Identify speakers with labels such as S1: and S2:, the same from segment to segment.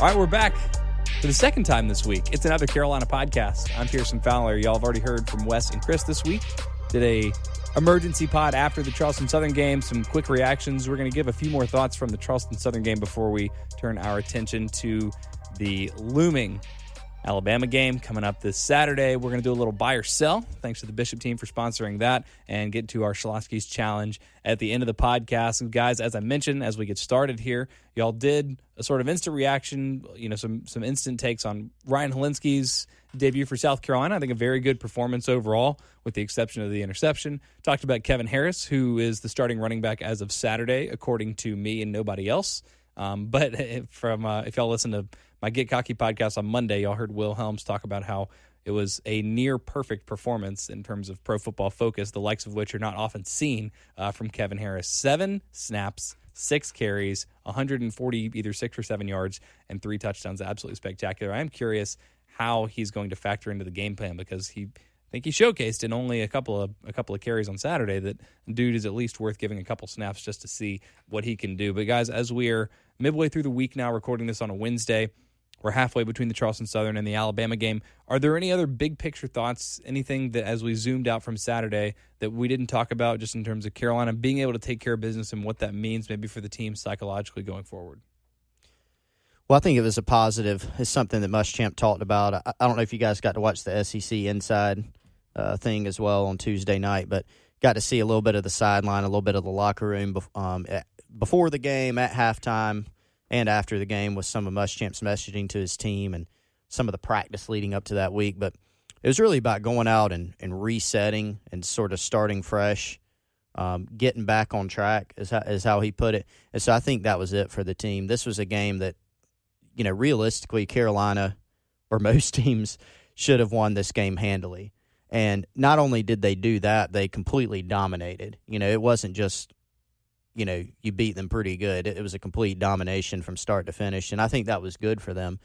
S1: All right, we're back for the second time this week. It's another Carolina podcast. I'm Pearson Fowler. Y'all have already heard from Wes and Chris this week. Did a emergency pod after the Charleston Southern game, some quick reactions. We're going to give a few more thoughts from the Charleston Southern game before we turn our attention to the looming Alabama game coming up this Saturday. We're going to do a little buy or sell. Thanks to the Bishop team for sponsoring that, and get to our Schlotsky's Challenge at the end of the podcast. And guys, as I mentioned, as we get started here, y'all did a sort of instant reaction, some instant takes on Ryan Helinski's debut for South Carolina. I think a very good performance overall, with the exception of the interception. Talked about Kevin Harris, who is the starting running back as of Saturday, according to me and nobody else. But if y'all listen to my Get Cocky podcast on Monday, y'all heard Will Helms talk about how it was a near perfect performance in terms of Pro Football Focus, the likes of which are not often seen from Kevin Harris. 7 snaps, 6 carries, 140 either 6 or 7 yards, and 3 touchdowns. Absolutely spectacular. I am curious how he's going to factor into the game plan, because I think he showcased in only a couple of carries on Saturday that dude is at least worth giving a couple snaps just to see what he can do. But guys, as we are midway through the week now, recording this on a Wednesday, we're halfway between the Charleston Southern and the Alabama game. Are there any other big picture thoughts, anything that as we zoomed out from Saturday that we didn't talk about, just in terms of Carolina being able to take care of business and what that means maybe for the team psychologically going forward?
S2: Well, I think it was a positive. It's something that Muschamp talked about. I don't know if you guys got to watch the SEC Inside thing as well on Tuesday night, but got to see a little bit of the sideline, a little bit of the locker room before the game, at halftime, and after the game, with some of Muschamp's messaging to his team and some of the practice leading up to that week. But it was really about going out and resetting and sort of starting fresh, getting back on track is how he put it. And so I think that was it for the team. This was a game that, realistically, Carolina or most teams should have won this game handily. And not only did they do that, they completely dominated. It wasn't just, you beat them pretty good. It was a complete domination from start to finish, and I think that was good for them.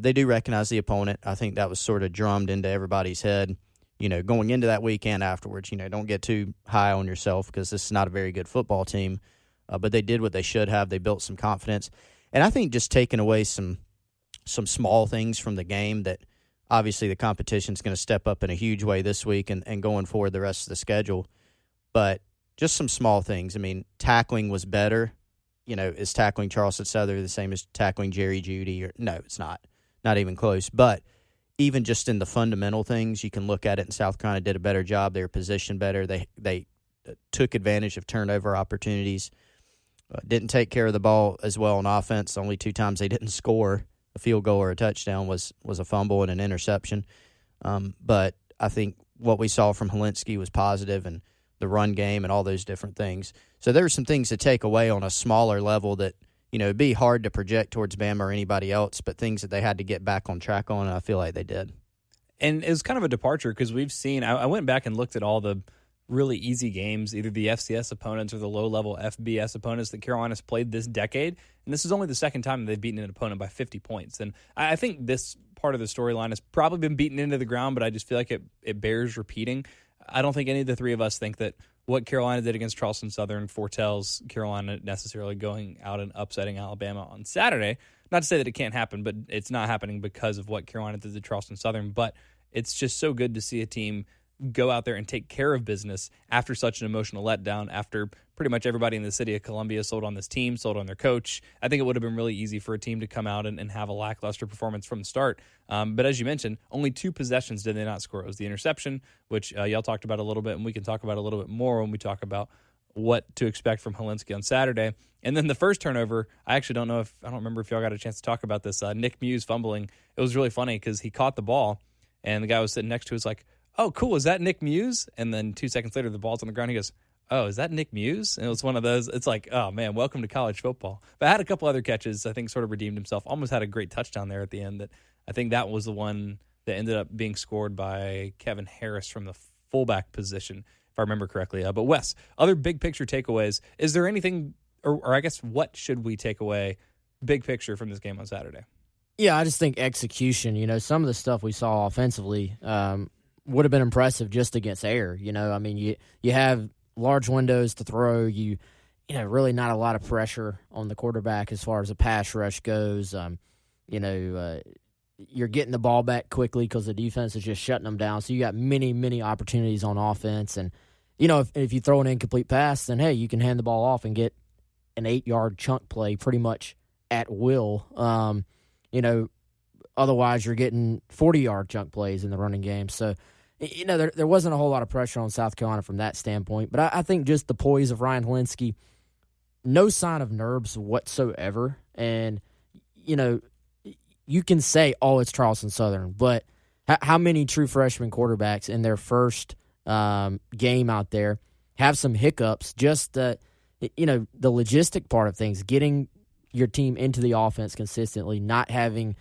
S2: They do recognize the opponent. I think that was sort of drummed into everybody's head, going into that weekend afterwards. Don't get too high on yourself, because this is not a very good football team. But they did what they should have. They built some confidence. And I think just taking away some small things from the game, that obviously the competition is going to step up in a huge way this week and going forward the rest of the schedule. But just some small things. I mean, tackling was better. Is tackling Charleston Southern the same as tackling Jerry Jeudy? No, it's not. Not even close. But even just in the fundamental things, you can look at it, and South Carolina did a better job. They were positioned better. They took advantage of turnover opportunities. Didn't take care of the ball as well on offense. Only 2 times they didn't score a field goal or a touchdown was a fumble and an interception. But I think what we saw from Helinski was positive, and the run game and all those different things. So there were some things to take away on a smaller level that, it'd be hard to project towards Bama or anybody else, but things that they had to get back on track on, and I feel like they did.
S1: And it was kind of a departure, because we've seen, I went back and looked at all the really easy games, either the FCS opponents or the low-level FBS opponents that Carolina's played this decade, and this is only the second time they've beaten an opponent by 50 points. And I think this part of the storyline has probably been beaten into the ground, but I just feel like it bears repeating. I don't think any of the three of us think that what Carolina did against Charleston Southern foretells Carolina necessarily going out and upsetting Alabama on Saturday. Not to say that it can't happen, but it's not happening because of what Carolina did to Charleston Southern. But it's just so good to see a team go out there and take care of business after such an emotional letdown, after pretty much everybody in the city of Columbia sold on this team, sold on their coach. I think it would have been really easy for a team to come out and have a lackluster performance from the start. But as you mentioned, only 2 possessions did they not score. It was the interception, which y'all talked about a little bit, and we can talk about a little bit more when we talk about what to expect from Helinski on Saturday. And then the first turnover, I don't remember if y'all got a chance to talk about this. Nick Muse fumbling. It was really funny because he caught the ball, and the guy was sitting next to us like, "Oh, cool, is that Nick Muse?" And then 2 seconds later, the ball's on the ground. He goes, "Oh, is that Nick Muse?" And it was one of those, it's like, oh, man, welcome to college football. But I had a couple other catches, I think sort of redeemed himself. Almost had a great touchdown there at the end. That I think that was the one that ended up being scored by Kevin Harris from the fullback position, if I remember correctly. But Wes, other big picture takeaways. Is there anything, or I guess what should we take away big picture from this game on Saturday?
S3: Yeah, I just think execution, some of the stuff we saw offensively would have been impressive just against air. I mean, you have large windows to throw. You really not a lot of pressure on the quarterback as far as the pass rush goes. you're getting the ball back quickly because the defense is just shutting them down. So you got many, many opportunities on offense. And, if you throw an incomplete pass, then, hey, you can hand the ball off and get an 8-yard chunk play pretty much at will. Otherwise you're getting 40-yard chunk plays in the running game. So, there wasn't a whole lot of pressure on South Carolina from that standpoint. But I think just the poise of Ryan Helinski, no sign of nerves whatsoever. And, you can say, oh, it's Charleston Southern, but how many true freshman quarterbacks in their first game out there have some hiccups? Just, the logistic part of things, getting your team into the offense consistently, not having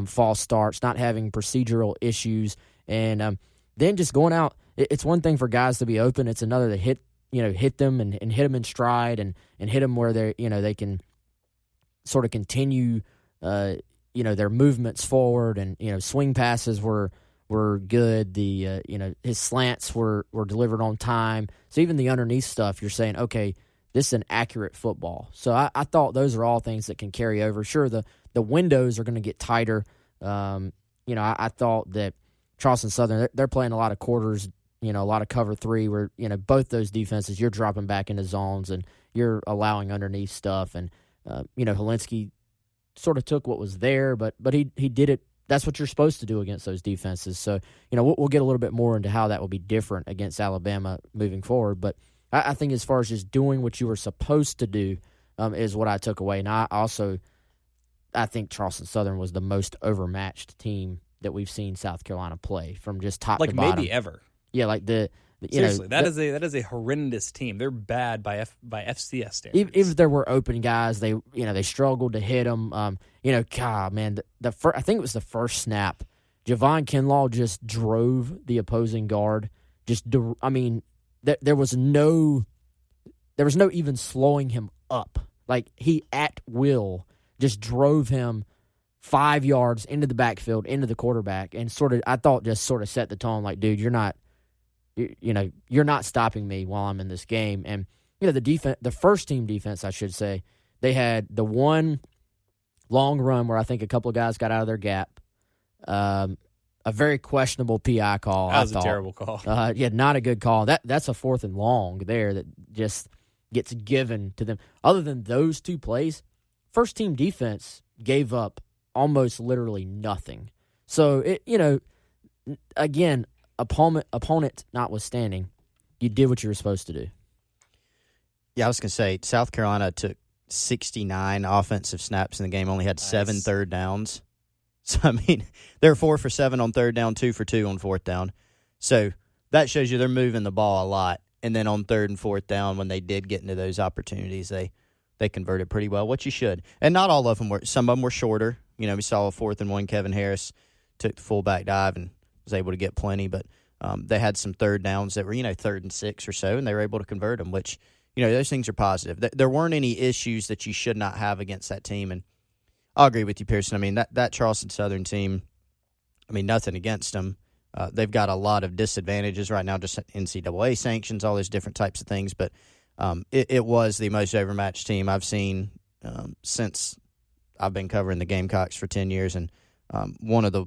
S3: false starts, not having procedural issues, and then just going out. It's one thing for guys to be open. It's another to hit them and hit them in stride and hit them where they can sort of continue their movements forward, and swing passes were good. The his slants were delivered on time. So even the underneath stuff, you're saying, okay, this is an accurate football. So I thought those are all things that can carry over. Sure, the windows are going to get tighter. I thought that Charleston Southern, they're playing a lot of quarters, a lot of cover 3 where, both those defenses, you're dropping back into zones and you're allowing underneath stuff. And, Helinski sort of took what was there, but he did it. That's what you're supposed to do against those defenses. So, we'll get a little bit more into how that will be different against Alabama moving forward. But I think as far as just doing what you were supposed to do is what I took away. And I think Charleston Southern was the most overmatched team that we've seen South Carolina play from just top to bottom.
S1: Like maybe ever.
S3: Yeah, like
S1: seriously, that is a horrendous team. They're bad by FCS standards.
S3: Even if there were open guys, they struggled to hit them. God, man, I think it was the first snap. Javon Kinlaw just drove the opposing guard. There was no even slowing him up. Like, he at will just drove him 5 yards into the backfield, into the quarterback, and I thought just set the tone. Like, dude, you're not stopping me while I'm in this game. And the first team defense, I should say, they had the one long run where I think a couple of guys got out of their gap. A very questionable PI call.
S1: That was a terrible call.
S3: Not a good call. That's a 4th and long there that just gets given to them. Other than those two plays, first team defense gave up almost literally nothing. So again, opponent notwithstanding, you did what you were supposed to do.
S2: Yeah, I was going to say, South Carolina took 69 offensive snaps in the game, only had 7 third downs. So, they're 4 for 7 on third down, 2 for 2 on fourth down. So that shows you they're moving the ball a lot. And then on third and fourth down, when they did get into those opportunities, they converted pretty well, what you should. And not all of them were. Some of them were shorter. We saw a 4th and 1. Kevin Harris took the fullback dive and was able to get plenty. But they had some third downs that were, 3rd and 6 or so, and they were able to convert them, which, those things are positive. There weren't any issues that you should not have against that team. And I'll agree with you, Pearson. That Charleston Southern team, nothing against them. They've got a lot of disadvantages right now, just NCAA sanctions, all those different types of things. But it was the most overmatched team I've seen since I've been covering the Gamecocks for 10 years, and one of the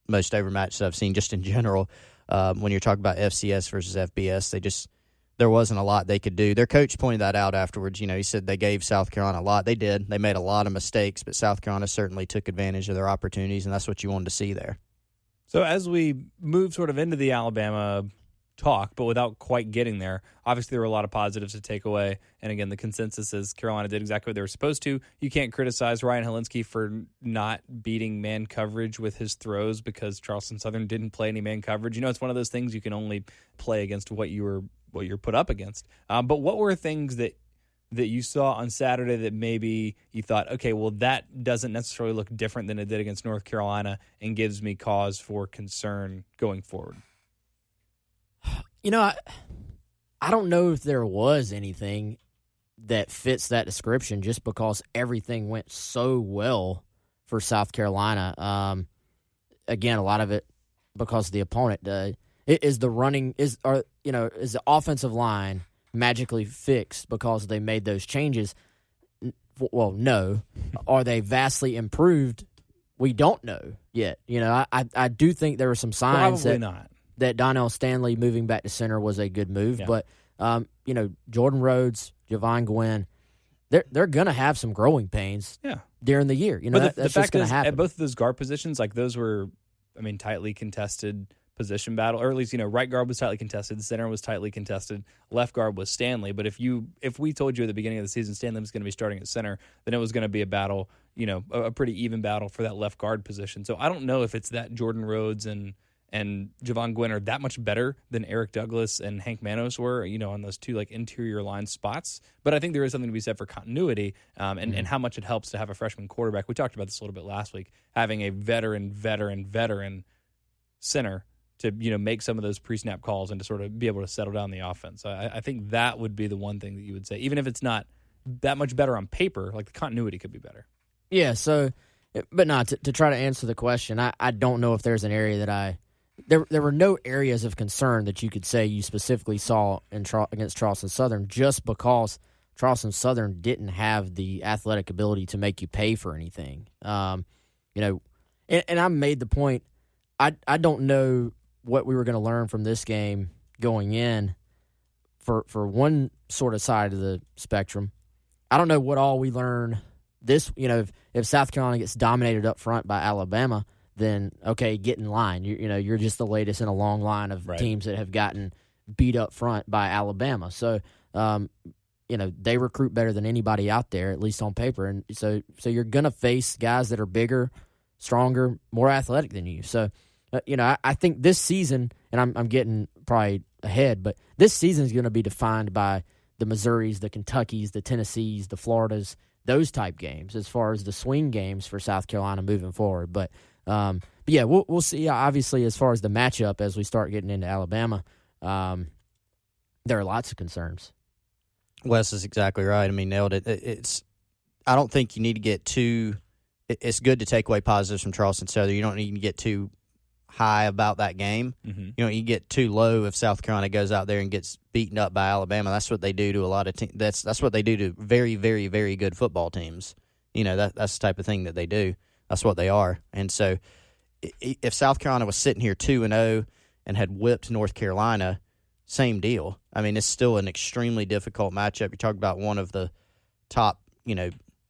S2: most overmatched I've seen just in general. When you're talking about FCS versus FBS, there wasn't a lot they could do. Their coach pointed that out afterwards. He said they gave South Carolina a lot. They did. They made a lot of mistakes, but South Carolina certainly took advantage of their opportunities, and that's what you wanted to see there.
S1: So as we move sort of into the Alabama talk, but without quite getting there, obviously there were a lot of positives to take away. And again, the consensus is Carolina did exactly what they were supposed to. You can't criticize Ryan Helinski for not beating man coverage with his throws because Charleston Southern didn't play any man coverage. It's one of those things you can only play against what you're put up against. But what were things that you saw on Saturday that maybe you thought, okay, well, that doesn't necessarily look different than it did against North Carolina and gives me cause for concern going forward?
S3: I don't know if there was anything that fits that description just because everything went so well for South Carolina. Again, a lot of it because of the opponent. Is the offensive line magically fixed because they made those changes? Well, no. Are they vastly improved? we don't know yet. I do think there were some signs that Donnell Stanley moving back to center was a good move. Yeah. But, Jordan Rhodes, Javon Gwynn, they're going to have some growing pains during the year.
S1: But
S3: that's
S1: the fact
S3: going
S1: is,
S3: to happen.
S1: At both of those guard positions, like those were, tightly contested position battle, or at least, right guard was tightly contested, center was tightly contested, left guard was Stanley. But if we told you at the beginning of the season Stanley was going to be starting at center, then it was going to be a battle, a pretty even battle for that left guard position. So I don't know if it's that Jordan Rhodes and Javon Gwynn are that much better than Eric Douglas and Hank Manos were, on those two like interior line spots. But I think there is something to be said for continuity and how much it helps to have a freshman quarterback. We talked about this a little bit last week, having a veteran center to make some of those pre-snap calls and to sort of be able to settle down the offense. I think that would be the one thing that you would say, even if it's not that much better on paper, like the continuity could be better.
S3: Yeah. So, but not to try to answer the question. I don't know if there's an area that there were no areas of concern that you could say you specifically saw against Charleston Southern, just because Charleston Southern didn't have the athletic ability to make you pay for anything. And I made the point. I don't know what we were going to learn from this game going in for one sort of side of the spectrum. I don't know what all we learn this, if South Carolina gets dominated up front by Alabama, then okay, get in line. You're just the latest in a long line of teams that have gotten beat up front by Alabama. So, they recruit better than anybody out there, at least on paper. And so you're going to face guys that are bigger, stronger, more athletic than you. So, I think this season, and I'm getting probably ahead, but this season is going to be defined by the Missouris, the Kentuckys, the Tennessees, the Floridas, those type games as far as the swing games for South Carolina moving forward. But yeah, we'll see. Obviously, as far as the matchup as we start getting into Alabama, there are lots of concerns.
S2: Wes is exactly right. Nailed it. I don't think you need to get too – it's good to take away positives from Charleston Southern. You don't need to get too high about that game. Mm-hmm. You get too low if South Carolina goes out there and gets beaten up by Alabama. That's what they do to a lot of teams. That's what they do to very, very, very good football teams. That's the type of thing that they do. That's what they are. And so if South Carolina was sitting here 2-0 and had whipped North Carolina, same deal. It's still an extremely difficult matchup. You're talking about one of the top,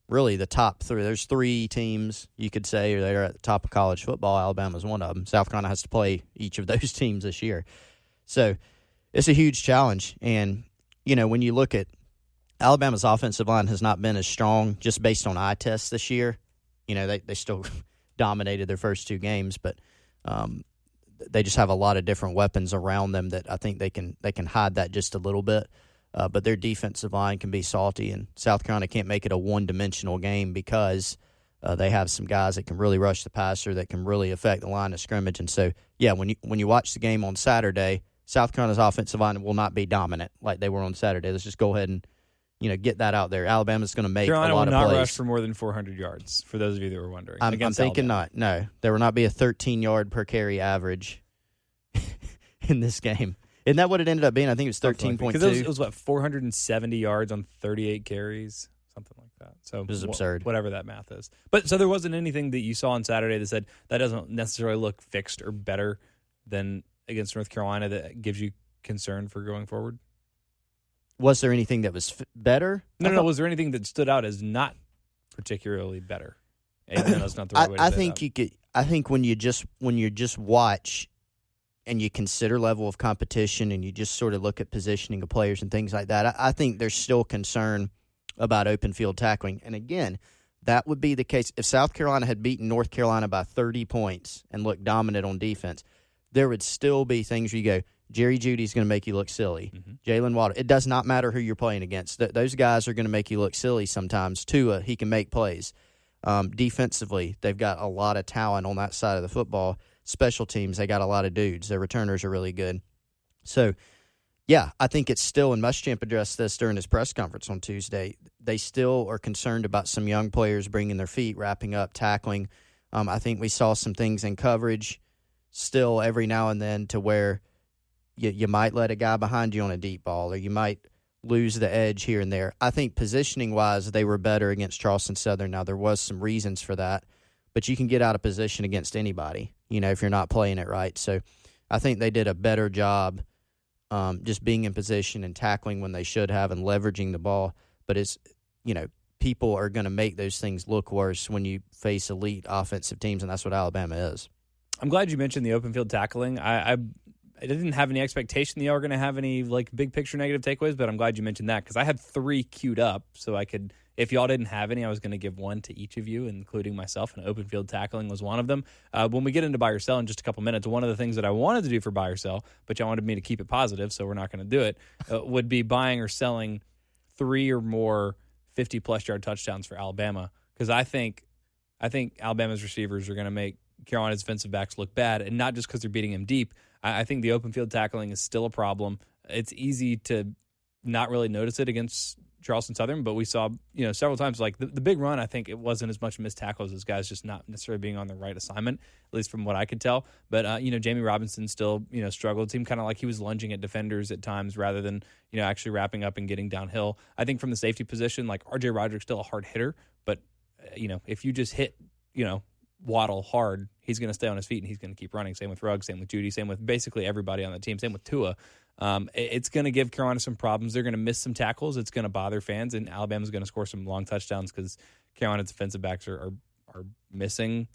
S2: really the top three. There's three teams you could say that are at the top of college football. Alabama's one of them. South Carolina has to play each of those teams this year. So it's a huge challenge. And, when you look at Alabama's offensive line has not been as strong just based on eye tests this year. They still dominated their first two games, but they just have a lot of different weapons around them that I think they can hide that just a little bit. But their defensive line can be salty, and South Carolina can't make it a one-dimensional game because they have some guys that can really rush the passer, that can really affect the line of scrimmage. And so, yeah, when you watch the game on Saturday, South Carolina's offensive line will not be dominant like they were on Saturday. Let's just go ahead and get that out there. Alabama's going to make
S1: Carolina
S2: a lot of
S1: plays.
S2: Carolina will
S1: not rush for more than 400 yards, for those of you that were wondering.
S2: I'm thinking Alabama. Not. No, there will not be a 13-yard per carry average in this game. Isn't that what it ended up being? I think it was 13.2.
S1: Because it was 470 yards on 38 carries, something like that. So
S2: it was absurd.
S1: Whatever that math is. But so there wasn't anything that you saw on Saturday that said that doesn't necessarily look fixed or better than against North Carolina that gives you concern for going forward?
S2: Was there anything that was better?
S1: No. Was there anything that stood out as not particularly better? That's not the right way to say that.
S2: I think when you just watch and you consider level of competition and you just sort of look at positioning of players and things like that, I think there's still concern about open field tackling. And again, that would be the case if South Carolina had beaten North Carolina by 30 points and looked dominant on defense. There would still be things where you go, Jerry Judy's going to make you look silly. Mm-hmm. Jalen Waddle. It does not matter who you're playing against. Those guys are going to make you look silly sometimes. Tua, he can make plays. Defensively, they've got a lot of talent on that side of the football. Special teams, they got a lot of dudes. Their returners are really good. So, yeah, I think it's still, and Muschamp addressed this during his press conference on Tuesday, they still are concerned about some young players bringing their feet, wrapping up, tackling. I think we saw some things in coverage still every now and then to where you might let a guy behind you on a deep ball or you might lose the edge here and there. I think positioning-wise, they were better against Charleston Southern. Now, there was some reasons for that, but you can get out of position against anybody, if you're not playing it right. So I think they did a better job just being in position and tackling when they should have and leveraging the ball. But it's, people are going to make those things look worse when you face elite offensive teams, and that's what Alabama is.
S1: I'm glad you mentioned the open field tackling. I didn't have any expectation that y'all were going to have any big picture negative takeaways, but I'm glad you mentioned that because I had 3 queued up so I could, if y'all didn't have any, I was going to give one to each of you, including myself, and open field tackling was one of them. When we get into buy or sell in just a couple minutes, one of the things that I wanted to do for buy or sell, but y'all wanted me to keep it positive, so we're not going to do it, would be buying or selling 3 or more 50-plus yard touchdowns for Alabama because I think Alabama's receivers are going to make Carolina's defensive backs look bad, and not just because they're beating him deep. I think the open field tackling is still a problem. It's easy to not really notice it against Charleston Southern, but we saw, several times, the big run, I think it wasn't as much missed tackles as guys just not necessarily being on the right assignment, at least from what I could tell. But, Jamie Robinson still, struggled. It seemed kind of like he was lunging at defenders at times rather than, actually wrapping up and getting downhill. I think from the safety position, R.J. Roderick's still a hard hitter, but, if you just hit, Waddle hard, he's going to stay on his feet and he's going to keep running. Same with Ruggs, same with Judy, same with basically everybody on the team, same with Tua. It's going to give Carolina some problems. They're going to miss some tackles. It's going to bother fans, and Alabama's going to score some long touchdowns because Carolina's defensive backs are missing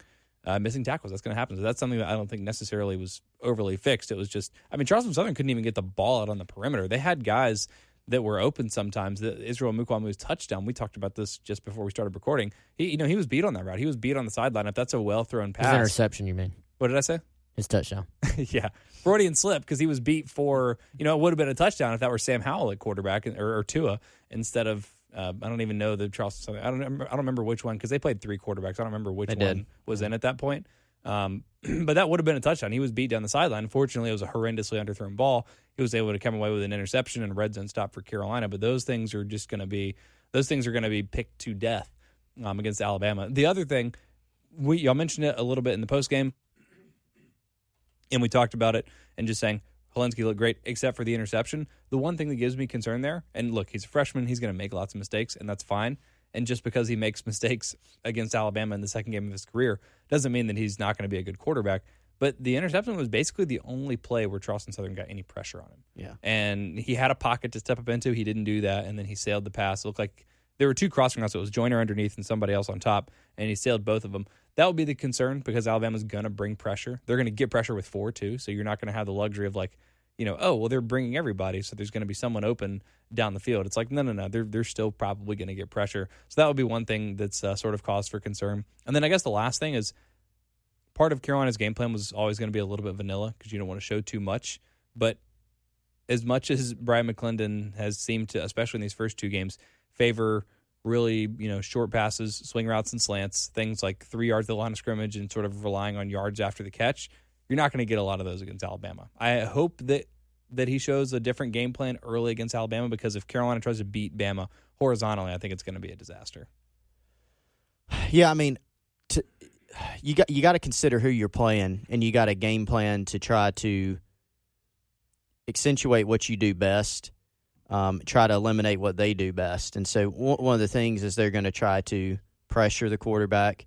S1: tackles. That's going to happen. So that's something that I don't think necessarily was overly fixed. It was just, Charleston Southern couldn't even get the ball out on the perimeter. They had guys that were open sometimes. The Israel Mukwamu's touchdown, we talked about this just before we started recording. He was beat on that route. He was beat on the sideline. If that's a well-thrown pass.
S3: His interception, you mean?
S1: What did I say?
S3: His touchdown.
S1: Yeah. Freudian slip because he was beat for, it would have been a touchdown if that were Sam Howell at quarterback or Tua instead of, I don't even know the Charleston Southern. I don't remember which one because they played 3 quarterbacks. I don't remember which one was in at that point. But that would have been a touchdown. He was beat down the sideline. Unfortunately, it was a horrendously underthrown ball. He was able to come away with an interception and a red zone stop for Carolina. But those things are going to be picked to death against Alabama. The other thing, y'all mentioned it a little bit in the postgame, and we talked about it and just saying Hilinski looked great except for the interception. The one thing that gives me concern there, and look, he's a freshman. He's going to make lots of mistakes, and that's fine. And just because he makes mistakes against Alabama in the second game of his career doesn't mean that he's not going to be a good quarterback. But the interception was basically the only play where Charleston Southern got any pressure on him.
S2: Yeah.
S1: And he had a pocket to step up into. He didn't do that, and then he sailed the pass. It looked like there were 2 crossing routes. It was Joyner underneath and somebody else on top, and he sailed both of them. That would be the concern because Alabama's going to bring pressure. They're going to get pressure with 4, too, so you're not going to have the luxury of they're bringing everybody, so there's going to be someone open down the field. It's like, no. They're still probably going to get pressure. So that would be one thing that's sort of cause for concern. And then I guess the last thing is part of Carolina's game plan was always going to be a little bit vanilla because you don't want to show too much. But as much as Brian McClendon has seemed to, especially in these first 2 games, favor really, short passes, swing routes, and slants, things like 3 yards at the line of scrimmage and sort of relying on yards after the catch, you're not going to get a lot of those against Alabama. I hope that he shows a different game plan early against Alabama because if Carolina tries to beat Bama horizontally, I think it's going to be a disaster.
S2: Yeah, you got to consider who you're playing, and you got a game plan to try to accentuate what you do best, try to eliminate what they do best. And so one of the things is they're going to try to pressure the quarterback,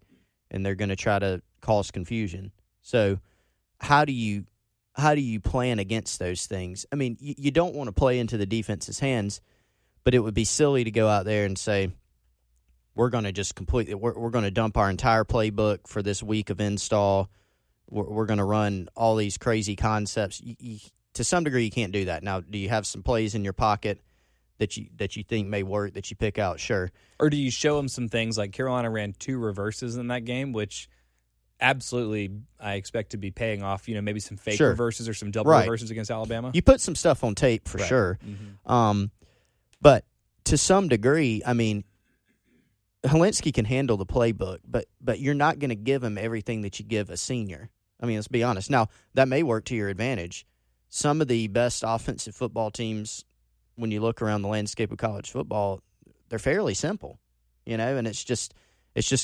S2: and they're going to try to cause confusion. So how do you plan against those things? You don't want to play into the defense's hands, but it would be silly to go out there and say, we're going to just we're going to dump our entire playbook for this week of install. We're going to run all these crazy concepts. To some degree, you can't do that. Now, do you have some plays in your pocket that you think may work that you pick out? Sure.
S1: Or do you show them some things like Carolina ran 2 reverses in that game, which absolutely I expect to be paying off, maybe some fake reverses or some double reverses against Alabama.
S2: You put some stuff on tape for sure. Mm-hmm. But to some degree, Hilinski can handle the playbook, but you're not going to give him everything that you give a senior. Let's be honest. Now, that may work to your advantage. Some of the best offensive football teams, when you look around the landscape of college football, they're fairly simple, and it's just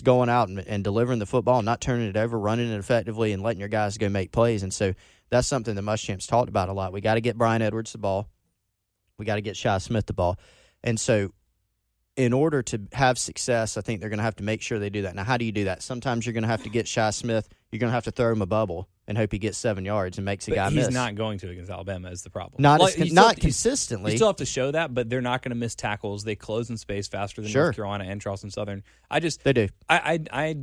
S2: going out and delivering the football, not turning it over, running it effectively, and letting your guys go make plays. And so that's something that Muschamp's talked about a lot. We got to get Brian Edwards the ball. We got to get Shi Smith the ball. And so in order to have success, I think they're going to have to make sure they do that. Now, how do you do that? Sometimes you're going to have to get Shi Smith. You're going to have to throw him a bubble and hope he gets 7 yards and makes a guy miss.
S1: He's not going to against Alabama is the problem.
S2: Not consistently.
S1: You still have to show that, but they're not going to miss tackles. They close in space faster than North Carolina and Charleston Southern.
S2: They do.
S1: I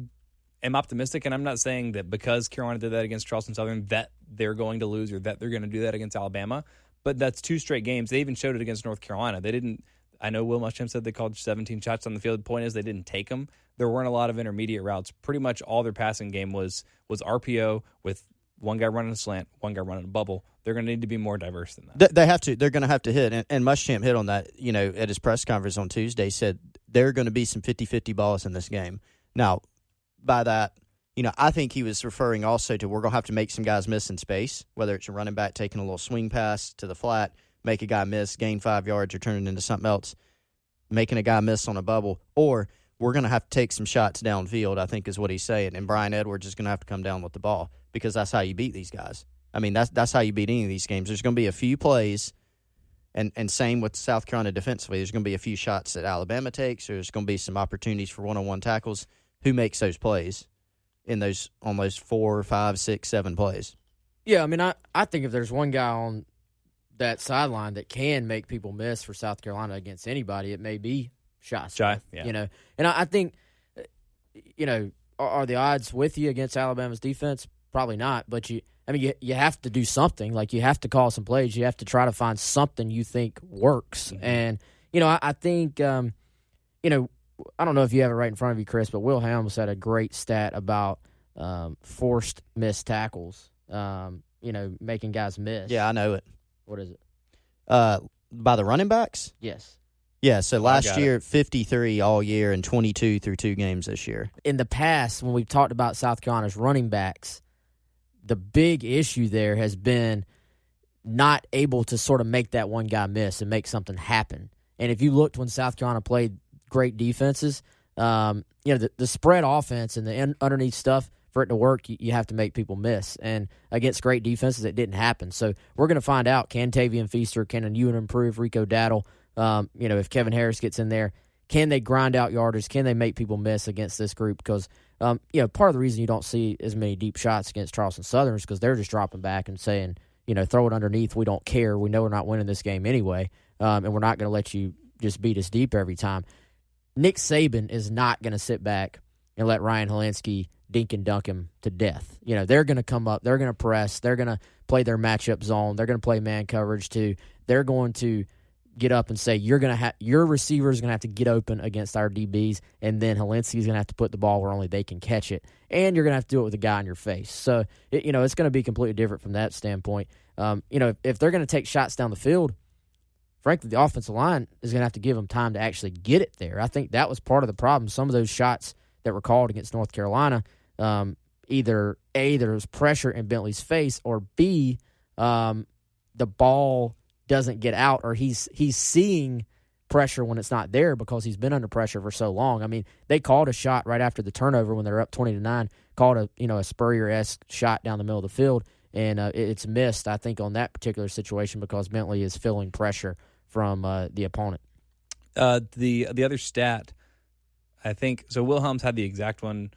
S1: am optimistic, and I'm not saying that because Carolina did that against Charleston Southern that they're going to lose or that they're going to do that against Alabama. But that's 2 straight games. They even showed it against North Carolina. They didn't. I know Will Muschamp said they called 17 shots on the field. The point is they didn't take them. There weren't a lot of intermediate routes. Pretty much all their passing game was RPO with one guy running a slant, one guy running a bubble. They're going to need to be more diverse than that.
S2: They have to. They're going to have to hit. And Muschamp hit on that, at his press conference on Tuesday, said there are going to be some 50-50 balls in this game. Now, by that, I think he was referring also to we're going to have to make some guys miss in space, whether it's a running back taking a little swing pass to the flat, make a guy miss, gain 5 yards, or turn it into something else, making a guy miss on a bubble, or we're going to have to take some shots downfield, I think is what he's saying. And Brian Edwards is going to have to come down with the ball because that's how you beat these guys. I mean, that's how you beat any of these games. There's going to be a few plays, and same with South Carolina defensively. There's going to be a few shots that Alabama takes, or there's going to be some opportunities for one-on-one tackles. Who makes those plays in those almost 4, 5, 6, 7 plays?
S3: Yeah, I mean, I think if there's one guy on that sideline that can make people miss for South Carolina against anybody, it may be Shi.
S1: Yeah.
S3: And I think, are the odds with you against Alabama's defense? Probably not, but you have to do something. Like, you have to call some plays. You have to try to find something you think works. Mm-hmm. And, I think, I don't know if you have it right in front of you, Chris, but Will Helms had a great stat about forced missed tackles, making guys miss.
S2: Yeah, I know it.
S3: What is it?
S2: By the running backs?
S3: Yes.
S2: Yeah, so last year, 53 all year and 22 through 2 games this year.
S3: In the past, when we've talked about South Carolina's running backs, the big issue there has been not able to sort of make that one guy miss and make something happen. And if you looked when South Carolina played great defenses, the spread offense and the underneath stuff, for it to work, you have to make people miss. And against great defenses, it didn't happen. So we're going to find out, can Tavian Feaster, can Ewan improve, Rico Daddle, if Kevin Harris gets in there, can they grind out yardage? Can they make people miss against this group? Because, part of the reason you don't see as many deep shots against Charleston Southern is because they're just dropping back and saying, throw it underneath. We don't care. We know we're not winning this game anyway, and we're not going to let you just beat us deep every time. Nick Saban is not going to sit back and let Ryan Hilinski dink and dunk him to death. They're going to come up. They're going to press. They're going to play their matchup zone. They're going to play man coverage too. They're going to get up and say, your receiver is going to have to get open against our DBs, and then Hilinski's going to have to put the ball where only they can catch it, and you're going to have to do it with a guy in your face. So, it's going to be completely different from that standpoint. If they're going to take shots down the field, frankly, the offensive line is going to have to give them time to actually get it there. I think that was part of the problem. Some of those shots that were called against North Carolina, either A, there was pressure in Bentley's face, or B, the ball doesn't get out, or he's seeing pressure when it's not there because he's been under pressure for so long. I mean, they called a shot right after the turnover when they're up 20-9, called a Spurrier-esque shot down the middle of the field, and it's missed, I think, on that particular situation because Bentley is feeling pressure from the opponent.
S1: The other stat, I think, so Wilhelms had the exact one.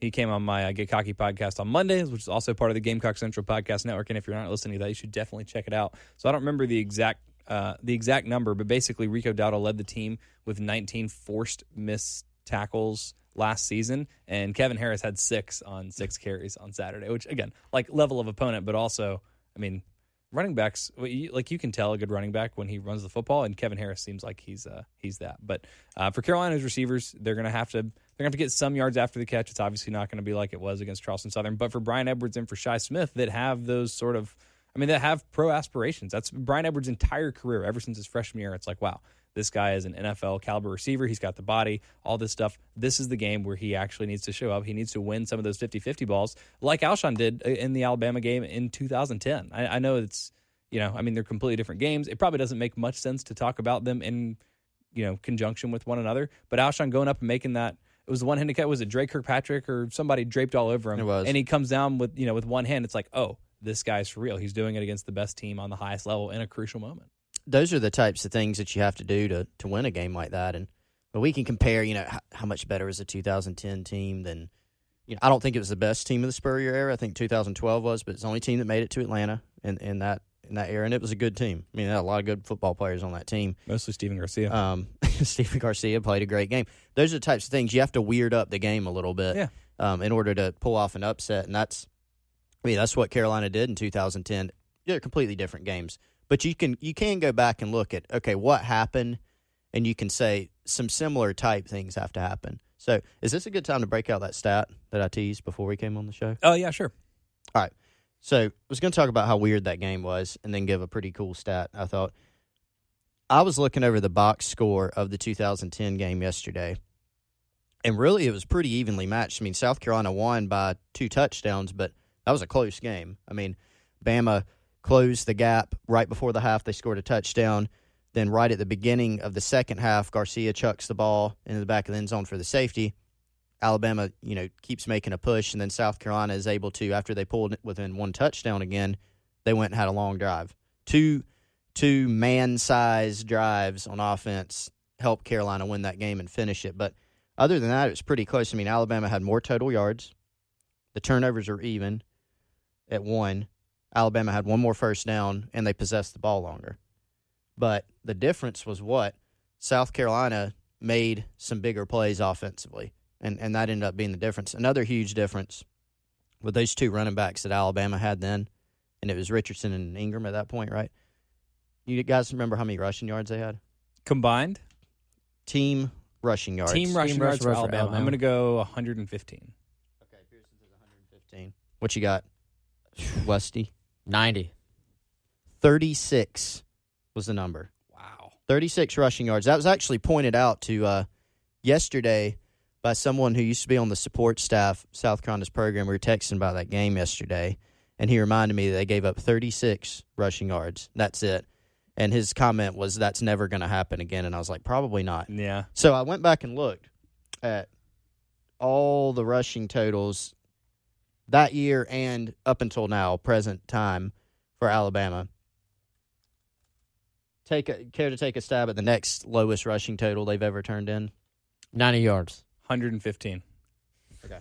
S1: He came on my Get Cocky podcast on Mondays, which is also part of the Gamecock Central Podcast Network. And if you're not listening to that, you should definitely check it out. So I don't remember the exact number, but basically Rico Dowdle led the team with 19 forced missed tackles last season, and Kevin Harris had 6 on 6 carries on Saturday, which, again, like level of opponent, but also, I mean, running backs, you can tell a good running back when he runs the football, and Kevin Harris seems like he's that. But for Carolina's receivers, they're going to have to get some yards after the catch. It's obviously not going to be like it was against Charleston Southern. But for Brian Edwards and for Shi Smith, that have those sort of, that have pro aspirations. That's Brian Edwards' entire career, ever since his freshman year. It's like, wow, this guy is an NFL caliber receiver. He's got the body, all this stuff. This is the game where he actually needs to show up. He needs to win some of those 50-50 balls like Alshon did in the Alabama game in 2010. I know it's, they're completely different games. It probably doesn't make much sense to talk about them in, conjunction with one another. But Alshon going up and making that, it was the one-handed catch. Was it Dre Kirkpatrick or somebody draped all over him?
S2: It was.
S1: And he comes down with, with one hand. It's like, oh, this guy's for real. He's doing it against the best team on the highest level in a crucial moment.
S2: Those are the types of things that you have to do to win a game like that. And But we can compare, how much better is a 2010 team than, I don't think it was the best team of the Spurrier era. I think 2012 was, but it's the only team that made it to Atlanta in that era, and it was a good team. I mean, they had a lot of good football players on that team.
S1: Mostly Steven Garcia.
S2: Steven Garcia played a great game. Those are the types of things you have to weird up the game a little bit in order to pull off an upset, and that's what Carolina did in 2010. They're completely different games. But you can go back and look at, okay, what happened, and you can say some similar type things have to happen. So is this a good time to break out that stat that I teased before we came on the show?
S1: Oh, yeah, sure.
S2: All right. So I was going to talk about how weird that game was and then give a pretty cool stat, I thought. I was looking over the box score of the 2010 game yesterday, and really it was pretty evenly matched. I mean, South Carolina won by 2 touchdowns, but that was a close game. I mean, Bama closed the gap right before the half. They scored a touchdown. Then right at the beginning of the second half, Garcia chucks the ball into the back of the end zone for the safety. Alabama, keeps making a push, and then South Carolina is able to, after they pulled it within 1 touchdown again, they went and had a long drive. Two man-sized drives on offense helped Carolina win that game and finish it. But other than that, it was pretty close. I mean, Alabama had more total yards. The turnovers were even at 1. Alabama had 1 more first down, and they possessed the ball longer. But the difference was what? South Carolina made some bigger plays offensively, and that ended up being the difference. Another huge difference with those 2 running backs that Alabama had then, and it was Richardson and Ingram at that point, right? You guys remember how many rushing yards they had?
S1: Combined?
S2: Team rushing yards.
S1: Team rushing yards for Alabama. I'm going to go 115.
S2: Okay, Pearson says 115. What you got, Westy?
S3: 90.
S2: 36 was the number.
S1: Wow.
S2: 36 rushing yards. That was actually pointed out to yesterday by someone who used to be on the support staff, South Carolina's program. We were texting about that game yesterday, and he reminded me that they gave up 36 rushing yards. That's it. And his comment was, that's never going to happen again. And I was like, probably not.
S1: Yeah.
S2: So I went back and looked at all the rushing totals that year and up until now, present time, for Alabama. Care to take a stab at the next lowest rushing total they've ever turned in?
S3: 90 yards.
S1: 115.
S2: Okay.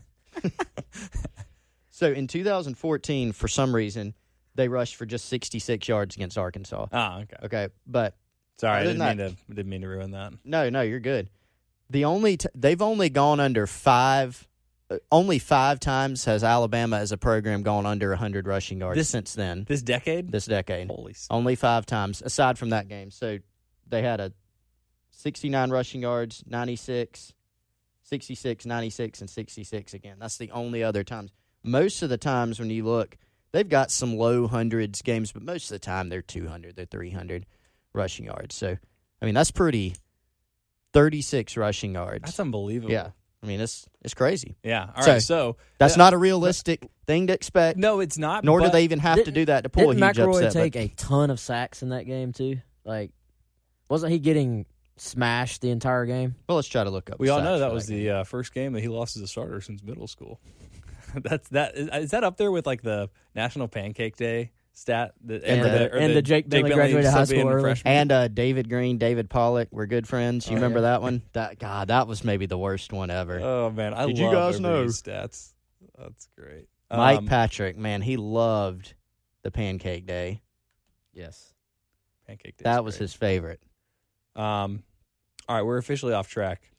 S2: So in 2014, for some reason, they rushed for just 66 yards against Arkansas.
S1: Oh, okay.
S2: Okay, but
S1: sorry, I didn't mean to ruin that.
S2: No, you're good. They've only gone under 5. Only 5 times has Alabama as a program gone under 100 rushing yards since then.
S1: This decade?
S2: This decade.
S1: Holy smokes.
S2: Only 5 times, aside from that game. So they had a 69 rushing yards, 96, 66, 96, and 66 again. That's the only other times. Most of the times when you look, they've got some low hundreds games, but most of the time they're 200, they're 300 rushing yards. So, I mean, that's pretty. 36 rushing yards.
S1: That's unbelievable.
S2: Yeah. I mean, it's crazy.
S1: Yeah. All right. So
S2: that's not a realistic thing to expect.
S1: No, it's not.
S2: Nor do they even have to do that to pull a huge upset.
S3: Didn't McElroy take a ton of sacks in that game too? Like, wasn't he getting smashed the entire game?
S2: Well, let's try to look up.
S1: We all know that was the first game that he lost as a starter since middle school. Is that up there with like the National Pancake Day stat?
S3: And the Jake Bentley graduated high school early.
S2: And David Green, David Pollock were good friends. You remember that one? That was maybe the worst one ever.
S1: Oh man,
S2: Did you guys know
S1: stats? That's great.
S2: Mike Patrick, man, he loved the Pancake Day.
S3: Yes,
S1: Pancake Day.
S2: That was his favorite.
S1: All right, we're officially off track.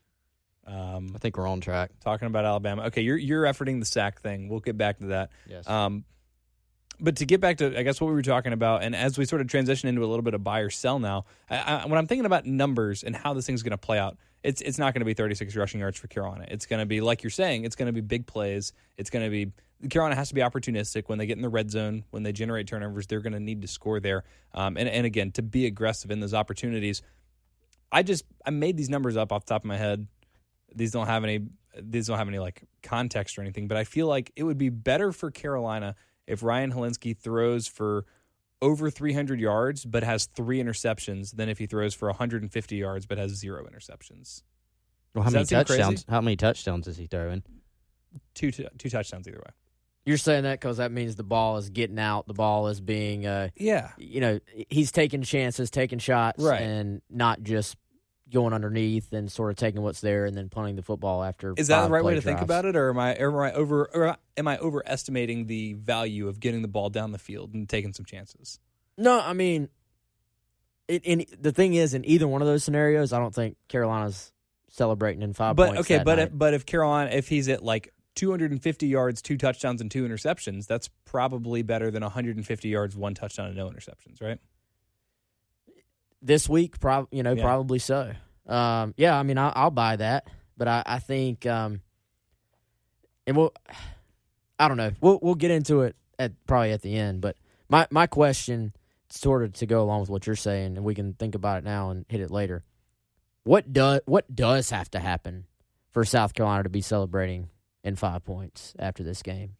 S2: I think we're on track.
S1: Talking about Alabama. Okay, you're efforting the sack thing. We'll get back to that.
S2: Yes.
S1: But to get back to, I guess, what we were talking about, and as we sort of transition into a little bit of buy or sell now, when I'm thinking about numbers and how this thing's going to play out, it's not going to be 36 rushing yards for Carolina. It's going to be, like you're saying, it's going to be big plays. It's going to be, Carolina has to be opportunistic. When they get in the red zone, when they generate turnovers, they're going to need to score there. And again, to be aggressive in those opportunities. I made these numbers up off the top of my head. These don't have any like context or anything, but I feel like it would be better for Carolina if Ryan Helinski throws for over 300 yards but has 3 interceptions than if he throws for 150 yards but has 0 interceptions.
S2: Well, how many touchdowns? How many touchdowns is he throwing?
S1: Two touchdowns either way.
S3: You're saying that because that means the ball is getting out. The ball is being, he's taking chances, taking shots,
S1: right,
S3: and not just going underneath and sort of taking what's there and then punting the football after.
S1: Is that the right way to
S3: drives.
S1: think about it, or am I overestimating the value of getting the ball down the field and taking some chances?
S3: No, I mean, the thing is, in either one of those scenarios, I don't think Carolina's celebrating in 5 points.
S1: Okay, but if Carolina, if he's at like 250 yards, 2 touchdowns, and 2 interceptions, that's probably better than 150 yards, 1 touchdown, and no interceptions, right?
S3: This week, probably so. I mean, I'll buy that, but I think, and I don't know. We'll get into it probably at the end. But my question, sort of to go along with what you're saying, and we can think about it now and hit it later. What does have to happen for South Carolina to be celebrating in 5 points after this game?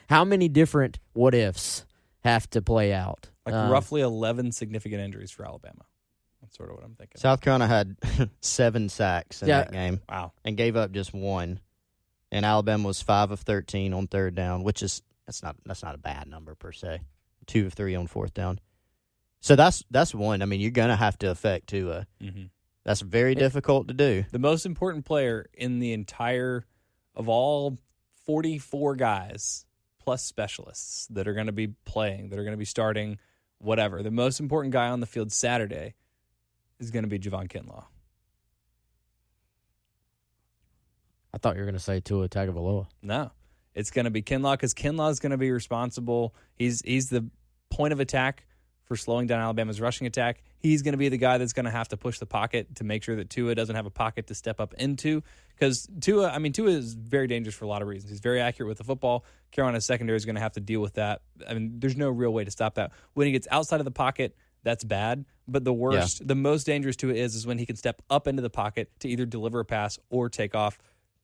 S3: How many different what ifs have to play out?
S1: Roughly 11 significant injuries for Alabama. That's sort of what I'm thinking.
S2: South Carolina had 7 sacks in that game.
S1: Wow.
S2: And gave up just 1. And Alabama was 5 of 13 on third down, which is that's not a bad number per se. 2 of 3 on fourth down. So that's one. I mean, you're gonna have to affect Tua. Mm-hmm. That's very difficult to do.
S1: The most important player in the entire of all 44 guys plus specialists that are going to be playing, that are going to be starting, whatever. The most important guy on the field Saturday is going to be Javon Kinlaw.
S3: I thought you were going to say Tua Tagovailoa.
S1: No, it's going to be Kinlaw because Kinlaw is going to be responsible. He's the point of attack for slowing down Alabama's rushing attack. He's going to be the guy that's going to have to push the pocket to make sure that Tua doesn't have a pocket to step up into. Because Tua is very dangerous for a lot of reasons. He's very accurate with the football. Carolina's secondary is going to have to deal with that. I mean, there's no real way to stop that. When he gets outside of the pocket, that's bad. But the worst, the most dangerous Tua is when he can step up into the pocket to either deliver a pass or take off.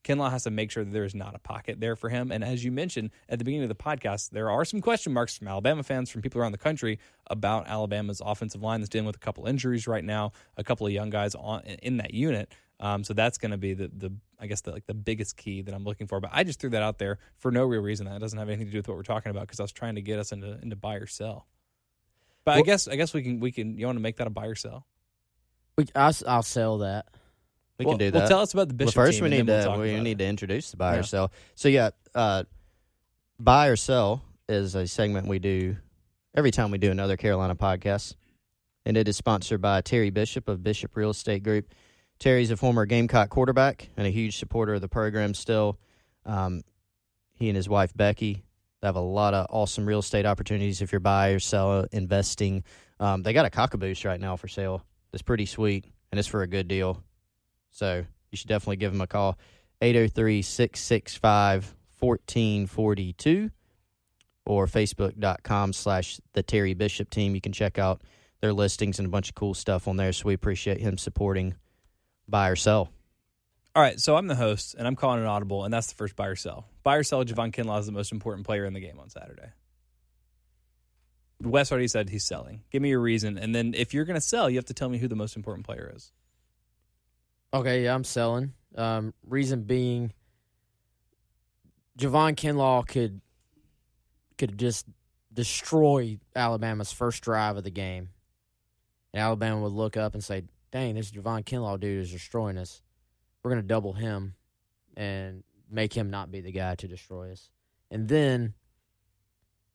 S1: Kinlaw has to make sure that there is not a pocket there for him. And as you mentioned at the beginning of the podcast, there are some question marks from Alabama fans, from people around the country, about Alabama's offensive line that's dealing with a couple injuries right now, a couple of young guys in that unit. So that's going to be the biggest key that I'm looking for. But I just threw that out there for no real reason. That doesn't have anything to do with what we're talking about because I was trying to get us into buy or sell. But I guess we can. You want to make that a buy or sell?
S3: I'll sell that.
S2: We can do that.
S1: Well, tell us about the Bishop
S2: first
S1: team.
S2: We need to introduce the buy or sell. So buy or sell is a segment we do every time we do another Carolina podcast, and it is sponsored by Terry Bishop of Bishop Real Estate Group. Terry's a former Gamecock quarterback and a huge supporter of the program still. He and his wife, Becky, have a lot of awesome real estate opportunities if you're buy or sell investing. They got a cockaboose right now for sale. It's pretty sweet, and it's for a good deal. So you should definitely give them a call, 803-665-1442 or Facebook.com/The Terry Bishop Team. You can check out their listings and a bunch of cool stuff on there, so we appreciate him supporting buy or sell.
S1: All right, so I'm the host, and I'm calling an audible, and that's the first buy or sell. Buy or sell, Javon Kinlaw is the most important player in the game on Saturday. Wes already said he's selling. Give me your reason, and then if you're going to sell, you have to tell me who the most important player is.
S3: Okay, yeah, I'm selling. Reason being, Javon Kinlaw could just destroy Alabama's first drive of the game. And Alabama would look up and say, dang, this Javon Kinlaw dude is destroying us. We're going to double him and make him not be the guy to destroy us. And then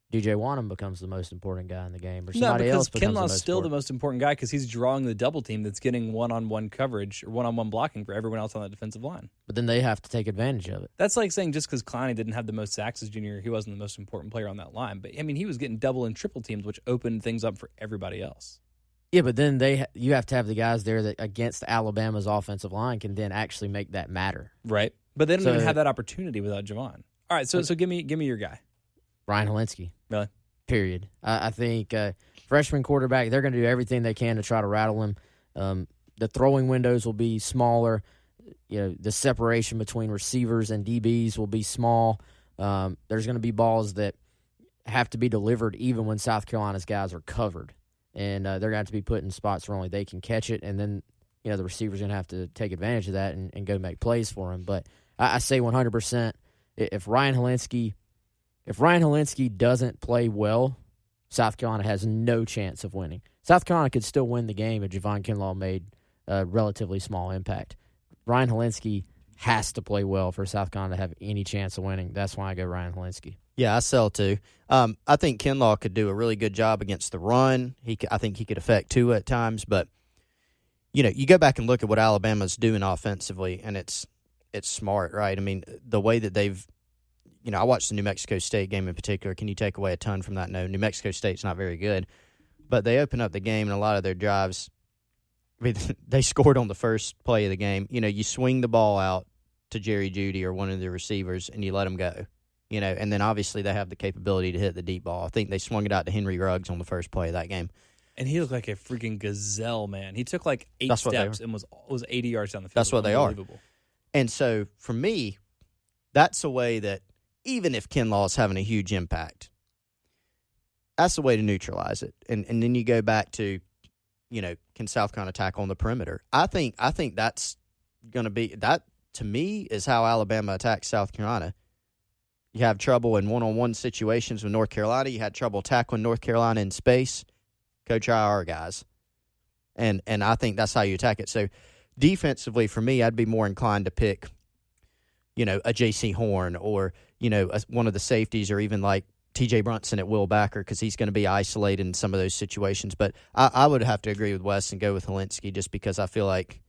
S3: DJ Wanham becomes the most important guy in the game. Or somebody else becomes
S1: Kinlaw's
S3: the
S1: still the most important guy because he's drawing the double team that's getting one-on-one coverage or one-on-one blocking for everyone else on that defensive line.
S3: But then they have to take advantage of it.
S1: That's like saying just because Clowney didn't have the most sacks as junior, he wasn't the most important player on that line. But, I mean, he was getting double and triple teams, which opened things up for everybody else.
S3: Yeah, but then you have to have the guys there that against Alabama's offensive line can then actually make that matter.
S1: Right. But they don't even have that opportunity without Javon. All right, so give me your guy.
S3: Ryan Helinski.
S1: Really?
S3: Period. I think freshman quarterback, they're going to do everything they can to try to rattle him. The throwing windows will be smaller. You know, the separation between receivers and DBs will be small. There's going to be balls that have to be delivered even when South Carolina's guys are covered. And they're going to have to be put in spots where only they can catch it. And then, you know, the receiver's going to have to take advantage of that and go make plays for him. But I say 100%, if Ryan Helinski doesn't play well, South Carolina has no chance of winning. South Carolina could still win the game if Javon Kinlaw made a relatively small impact. Ryan Helinski has to play well for South Carolina to have any chance of winning. That's why I go Ryan Helinski.
S2: Yeah, I sell too. I think Kinlaw could do a really good job against the run. I think he could affect Tua at times, but you go back and look at what Alabama's doing offensively, and it's smart, right? I mean, the way that they've, I watched the New Mexico State game in particular. Can you take away a ton from that? No, New Mexico State's not very good, but they open up the game, and a lot of their drives, I mean, they scored on the first play of the game. You swing the ball out to Jerry Jeudy or one of the receivers, and you let them go. And then obviously they have the capability to hit the deep ball. I think they swung it out to Henry Ruggs on the first play of that game.
S1: And he looked like a freaking gazelle, man. He took like 8 steps and was 80 yards down the field.
S2: That's what they are. And so for me, that's a way that even if Kinlaw is having a huge impact, that's the way to neutralize it. And then you go back to, can South Carolina tackle on the perimeter? I think that's going to be, that to me is how Alabama attacks South Carolina. You have trouble in one-on-one situations with North Carolina. You had trouble tackling North Carolina in space. Go try our guys. And I think that's how you attack it. So defensively, for me, I'd be more inclined to pick, a J.C. Horn or, one of the safeties, or even like T.J. Brunson at Will Backer, because he's going to be isolated in some of those situations. But I would have to agree with Wes and go with Helinski, just because I feel like,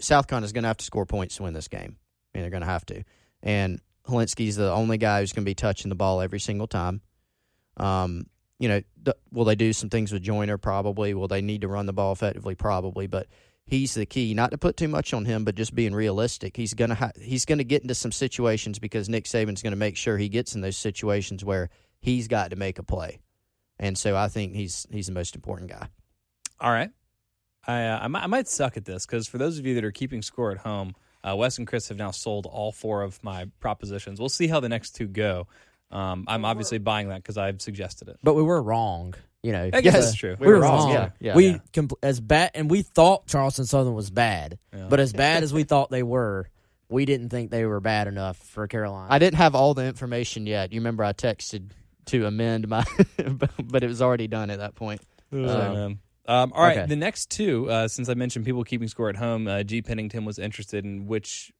S2: South Carolina's going to have to score points to win this game. I mean, they're going to have to. And Helinski's the only guy who's going to be touching the ball every single time. Will they do some things with Joyner? Probably. Will they need to run the ball effectively? Probably. But he's the key. Not to put too much on him, but just being realistic. He's gonna get into some situations because Nick Saban's going to make sure he gets in those situations where he's got to make a play. And so I think he's the most important guy.
S1: All right. I might suck at this, because for those of you that are keeping score at home, Wes and Chris have now sold all 4 of my propositions. We'll see how the next 2 go. I'm obviously buying that because I've suggested it.
S3: But we were wrong.
S1: I guess that's true.
S3: We were wrong.
S2: Yeah.
S3: As bad, and we thought Charleston Southern was bad. Yeah. But as bad as we thought they were, we didn't think they were bad enough for Carolina.
S2: I didn't have all the information yet. You remember I texted to amend my, but it was already done at that point.
S1: All right, okay. The next 2, since I mentioned people keeping score at home, G. Pennington was interested in which,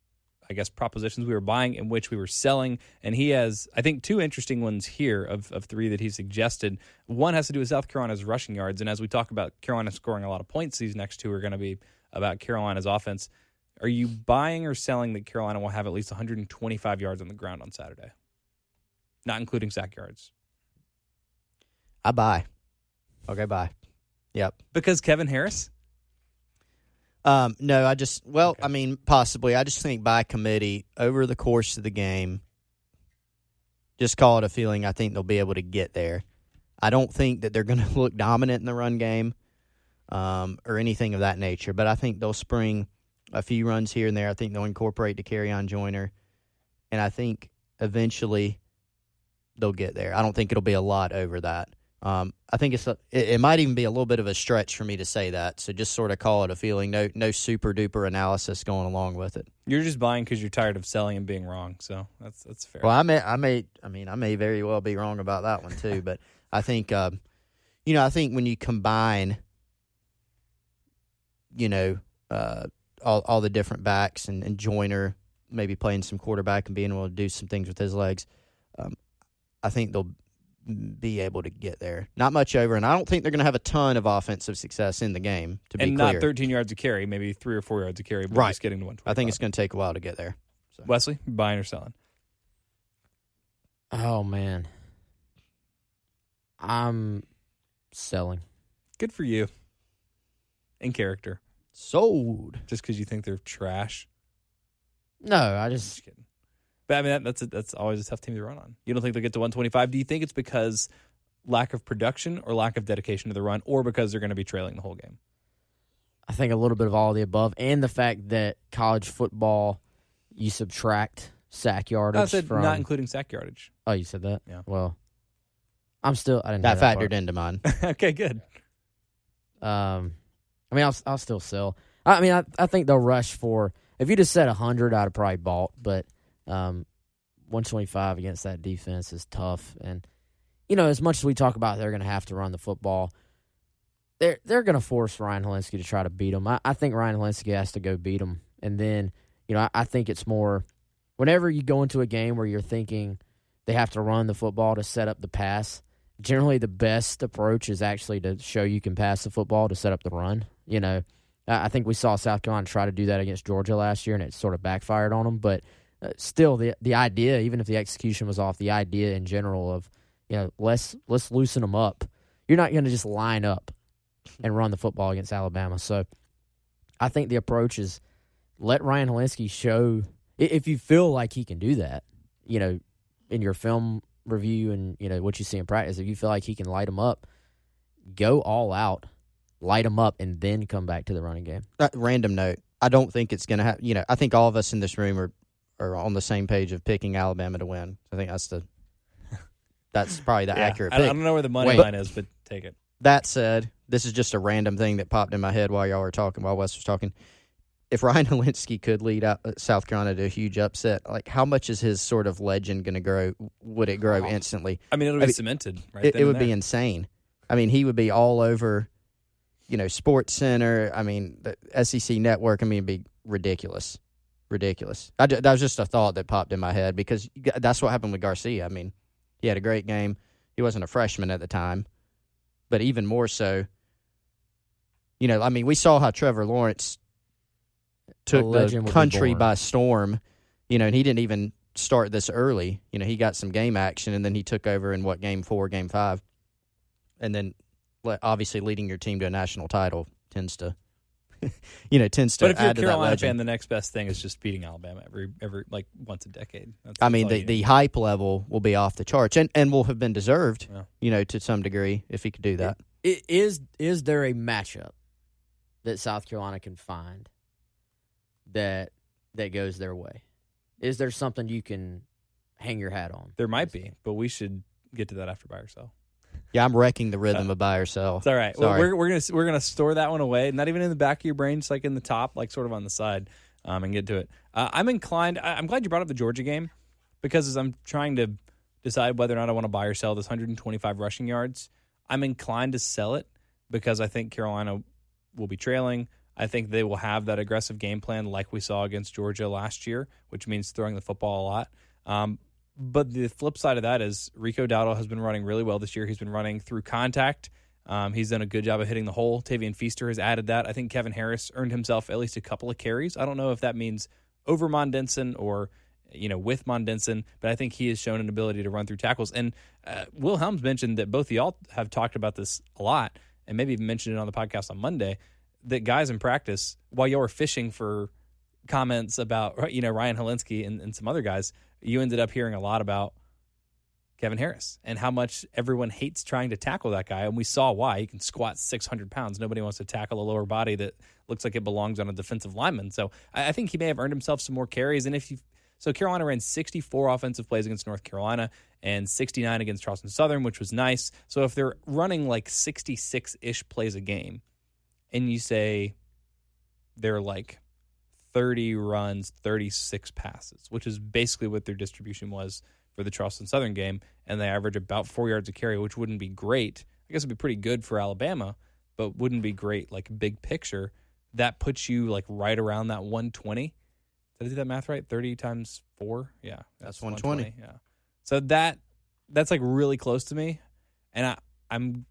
S1: I guess, propositions we were buying and which we were selling. And he has, I think, 2 interesting ones here of 3 that he suggested. One has to do with South Carolina's rushing yards. And as we talk about Carolina scoring a lot of points, these next 2 are going to be about Carolina's offense. Are you buying or selling that Carolina will have at least 125 yards on the ground on Saturday? Not including sack yards.
S2: I buy. Okay, buy. Yep.
S1: Because Kevin Harris?
S2: No, I mean, possibly. I just think by committee, over the course of the game, just call it a feeling. I think they'll be able to get there. I don't think that they're going to look dominant in the run game or anything of that nature, but I think they'll spring a few runs here and there. I think they'll incorporate Dakereon Joyner, and I think eventually they'll get there. I don't think it'll be a lot over that. I think it might even be a little bit of a stretch for me to say that. So just sort of call it a feeling. No super duper analysis going along with it.
S1: You're just buying because you're tired of selling and being wrong. So that's fair.
S2: Well, I may very well be wrong about that one too. But I think, I think when you combine, all the different backs and Joyner maybe playing some quarterback and being able to do some things with his legs, I think they'll be able to get there. Not much over, and I don't think they're going to have a ton of offensive success in the game, to be clear.
S1: And not 13 yards a carry, maybe 3 or 4 yards a carry, but
S2: right.
S1: Just getting to 125.
S2: I think it's going to take a while to get there. So.
S1: Wesley, buying or selling?
S3: Oh, man. I'm selling.
S1: Good for you. In character.
S2: Sold.
S1: Just because you think they're trash?
S3: No, I just
S1: kidding. But I mean, that's always a tough team to run on. You don't think they'll get to 125? Do you think it's because lack of production or lack of dedication to the run, or because they're going to be trailing the whole game?
S3: I think a little bit of all of the above, and the fact that college football, you subtract sack yardage.
S1: I said not including sack yardage.
S3: Oh, you said that?
S1: Yeah.
S3: Well, I didn't.
S2: That factored into mine.
S1: Okay, good.
S3: I mean, I'll still sell. I mean, I think they'll rush for. If you just said 100, I'd have probably bought, but 125 against that defense is tough. And, as much as we talk about they're going to have to run the football, they're going to force Ryan Helinski to try to beat them. I think Ryan Helinski has to go beat them. And then, I think it's more whenever you go into a game where you're thinking they have to run the football to set up the pass, generally the best approach is actually to show you can pass the football to set up the run. I think we saw South Carolina try to do that against Georgia last year, and it sort of backfired on them. But still, the idea, even if the execution was off, the idea in general of, let's loosen them up. You're not going to just line up and run the football against Alabama. So I think the approach is let Ryan Helinski show, if you feel like he can do that, in your film review and, what you see in practice, if you feel like he can light them up, go all out, light them up, and then come back to the running game.
S2: Random note, I don't think it's going to happen. I think all of us in this room are on the same page of picking Alabama to win. I think that's probably the accurate pick.
S1: I don't know where the money line is, but take it.
S2: That said, this is just a random thing that popped in my head while Wes was talking. If Ryan Helinski could lead out South Carolina to a huge upset, how much is his sort of legend going to grow? Would it grow instantly?
S1: It'll be cemented right
S2: It would be insane. He would be all over, Sports Center. The SEC Network. It'd be ridiculous. That was just a thought that popped in my head because that's what happened with Garcia. He had a great game. He wasn't a freshman at the time, but even more so, we saw how Trevor Lawrence took the country by storm, and he didn't even start this early. He got some game action, and then he took over in game 4, game 5. And then obviously leading your team to a national title tends to
S1: But if you're a Carolina
S2: fan,
S1: the next best thing is just beating Alabama every once a decade.
S2: The hype level will be off the charts and will have been deserved, to some degree if he could do that.
S3: Is there a matchup that South Carolina can find that goes their way? Is there something you can hang your hat on?
S1: There might be, but we should get to that after buy or sell.
S2: Yeah, I'm wrecking the rhythm of buy or sell.
S1: It's all right. Well, we're gonna store that one away, not even in the back of your brain, just in the top, sort of on the side, and get to it. I'm inclined. I'm glad you brought up the Georgia game because as I'm trying to decide whether or not I want to buy or sell this 125 rushing yards, I'm inclined to sell it because I think Carolina will be trailing. I think they will have that aggressive game plan like we saw against Georgia last year, which means throwing the football a lot. But the flip side of that is Rico Dowdle has been running really well this year. He's been running through contact. He's done a good job of hitting the hole. Tavian Feaster has added that. I think Kevin Harris earned himself at least a couple of carries. I don't know if that means over Mondenson or with Mondenson, but I think he has shown an ability to run through tackles. And Will Helms mentioned that both of y'all have talked about this a lot, and maybe even mentioned it on the podcast on Monday, that guys in practice, while y'all were fishing for comments about Ryan Helinski and some other guys, you ended up hearing a lot about Kevin Harris and how much everyone hates trying to tackle that guy. And we saw why. He can squat 600 pounds. Nobody wants to tackle a lower body that looks like it belongs on a defensive lineman. So I think he may have earned himself some more carries. And so Carolina ran 64 offensive plays against North Carolina and 69 against Charleston Southern, which was nice. So if they're running 66-ish plays a game and you say they're 30 runs, 36 passes, which is basically what their distribution was for the Charleston Southern game, and they average about 4 yards a carry, which wouldn't be great. I guess it would be pretty good for Alabama, but wouldn't be great, big picture. That puts you, right around that 120. Did I do that math right? 30 times 4? Yeah.
S2: That's 120.
S1: Yeah. So that's, really close to me, and I'm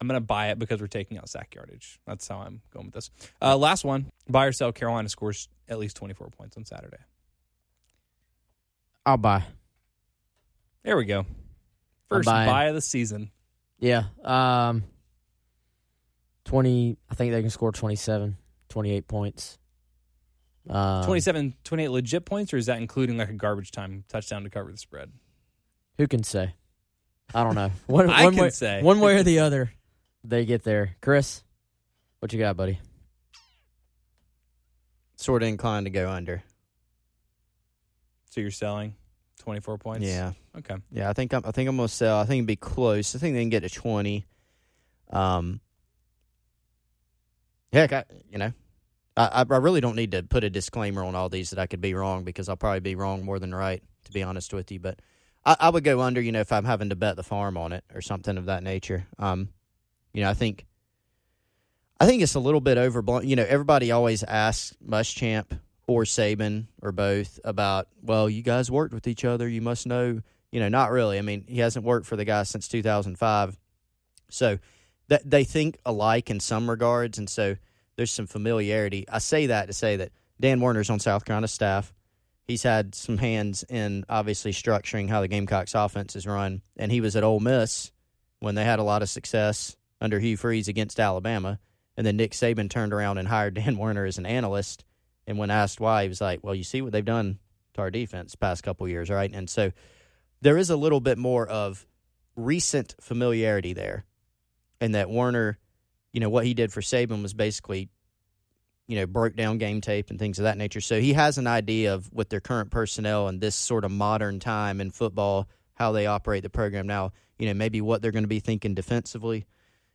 S1: going to buy it because we're taking out sack yardage. That's how I'm going with this. Last one, buy or sell. Carolina scores at least 24 points on Saturday.
S3: I'll buy.
S1: There we go. First buy of the season.
S3: Yeah. 20. I think they can score 27, 28 points.
S1: 27, 28 legit points, or is that including a garbage time touchdown to cover the spread?
S3: Who can say? I don't know.
S1: I can say.
S3: One way or the other. They get there. Chris, what you got, buddy?
S2: Sort of inclined to go under.
S1: So you're selling 24 points?
S2: Yeah.
S1: Okay.
S2: Yeah, I think I'm going to sell. I think it'd be close. I think they can get to 20. Heck, I really don't need to put a disclaimer on all these that I could be wrong because I'll probably be wrong more than right, to be honest with you. But I would go under, if I'm having to bet the farm on it or something of that nature. I think I think it's a little bit overblown. Everybody always asks Muschamp or Saban or both about, well, you guys worked with each other. You must know. Not really. I mean, he hasn't worked for the guy since 2005. So they think alike in some regards, and so there's some familiarity. I say that to say that Dan Werner's on South Carolina staff. He's had some hands in obviously structuring how the Gamecocks offense is run, and he was at Ole Miss when they had a lot of success under Hugh Freeze against Alabama, and then Nick Saban turned around and hired Dan Werner as an analyst, and when asked why, he was like, well, you see what they've done to our defense the past couple years, right? And so there is a little bit more of recent familiarity there, and that Werner, what he did for Saban was basically, broke down game tape and things of that nature. So he has an idea of, with their current personnel and this sort of modern time in football, how they operate the program now, maybe what they're going to be thinking defensively,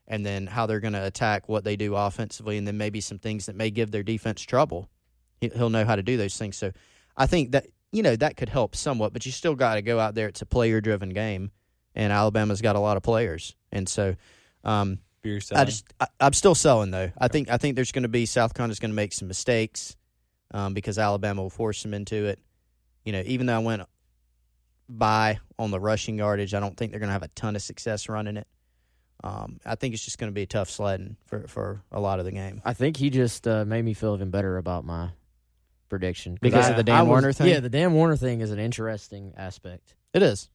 S2: and then how they're going to attack what they do offensively, and then maybe some things that may give their defense trouble. He'll know how to do those things. So I think that, that could help somewhat, but you still got to go out there. It's a player-driven game, and Alabama's got a lot of players. And so I'm still selling, though. I think there's going to be, South Carolina's going to make some mistakes because Alabama will force them into it. Even though I went by on the rushing yardage, I don't think they're going to have a ton of success running it. I think it's just going to be tough sledding for a lot of the game.
S3: I think he just made me feel even better about my prediction.
S2: Because of the Dan Werner thing?
S3: Yeah, the Dan Werner thing is an interesting aspect.
S2: It is.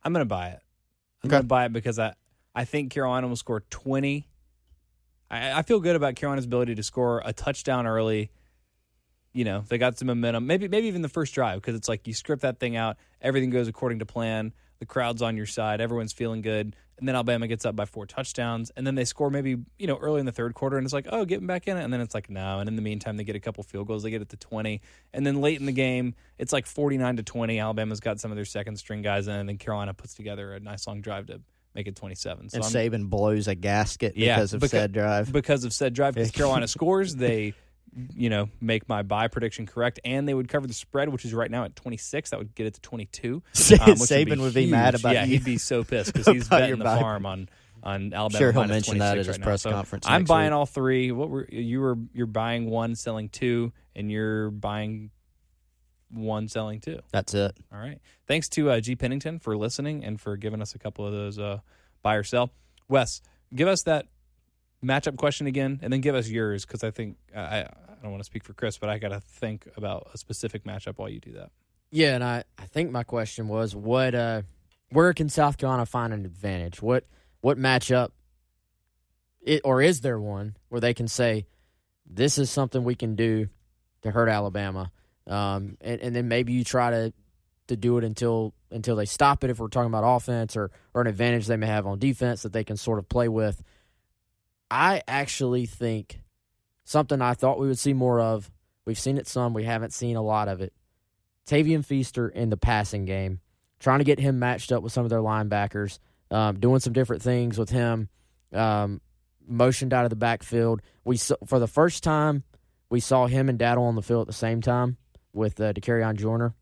S1: I'm going to buy it. I'm going to buy it because I think Carolina will score 20. I feel good about Carolina's ability to score a touchdown early. They got some momentum. Maybe even the first drive, because it's like you script that thing out, everything goes according to plan, the crowd's on your side, everyone's feeling good, and then Alabama gets up by 4 touchdowns, and then they score maybe, early in the third quarter, and it's like, oh, get them back in it, and then it's like, no, and in the meantime, they get a couple field goals, they get it to 20, and then late in the game, it's like 49-20, Alabama's got some of their second-string guys in, and then Carolina puts together a nice long drive to make it 27. So
S2: Saban blows a gasket because of said drive.
S1: Because of said drive, because Carolina scores, they make my buy prediction correct, and they would cover the spread, which is right now at 26. That would get it to 22.
S2: Saban would be mad about
S1: you. Yeah, he'd be so pissed because he's betting the farm on Alabama.
S2: Sure, he'll mention that at his press conference.
S1: I'm buying all three. You're buying one, selling two, and you're buying one, selling two.
S2: That's it.
S1: All right. Thanks to G. Pennington for listening and for giving us a couple of those buy or sell. Wes, give us that matchup question again, and then give us yours, because I think I don't want to speak for Chris, but I got to think about a specific matchup while you do that.
S3: Yeah, and I think my question was, where can South Carolina find an advantage? What matchup, or is there one where they can say, this is something we can do to hurt Alabama, and then maybe you try to do it until they stop it, if we're talking about offense, or an advantage they may have on defense that they can sort of play with. I actually think something I thought we would see more of. We've seen it some. We haven't seen a lot of it. Tavian Feaster in the passing game, trying to get him matched up with some of their linebackers, doing some different things with him, motioned out of the backfield. For the first time, we saw him and Daddle on the field at the same time with DeCarrion Joyner.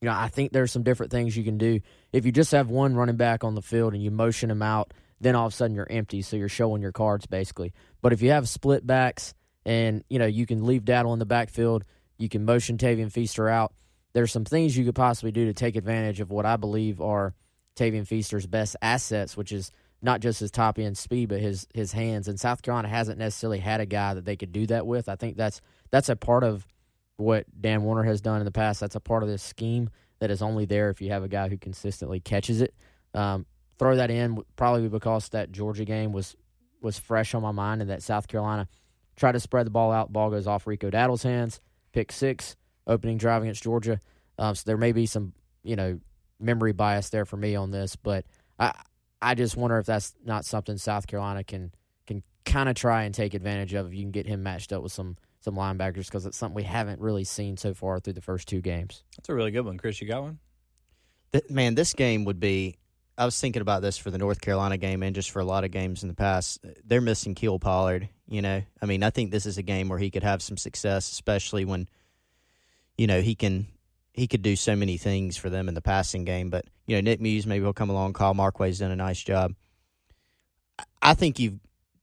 S3: I think there's some different things you can do. If you just have one running back on the field and you motion him out, then all of a sudden you're empty, so you're showing your cards basically. But if you have split backs and, you can leave Daddle in the backfield, you can motion Tavian Feaster out, there's some things you could possibly do to take advantage of what I believe are Tavian Feaster's best assets, which is not just his top-end speed, but his hands. And South Carolina hasn't necessarily had a guy that they could do that with. I think that's a part of what Dan Werner has done in the past. That's a part of this scheme that is only there if you have a guy who consistently catches it. Throw that in probably because that Georgia game was fresh on my mind, and that South Carolina tried to spread the ball out. Ball goes off Rico Daddle's hands. Pick 6, opening drive against Georgia. So there may be some, memory bias there for me on this, but I just wonder if that's not something South Carolina can kind of try and take advantage of if you can get him matched up with some linebackers, because it's something we haven't really seen so far through the first 2 games.
S1: That's a really good one. Chris, you got one?
S2: Man, this game would be – I was thinking about this for the North Carolina game and just for a lot of games in the past. They're missing Keel Pollard, I mean, I think this is a game where he could have some success, especially when, he could do so many things for them in the passing game. But, Nick Muse, maybe he'll come along. Kyle Markway's done a nice job. I think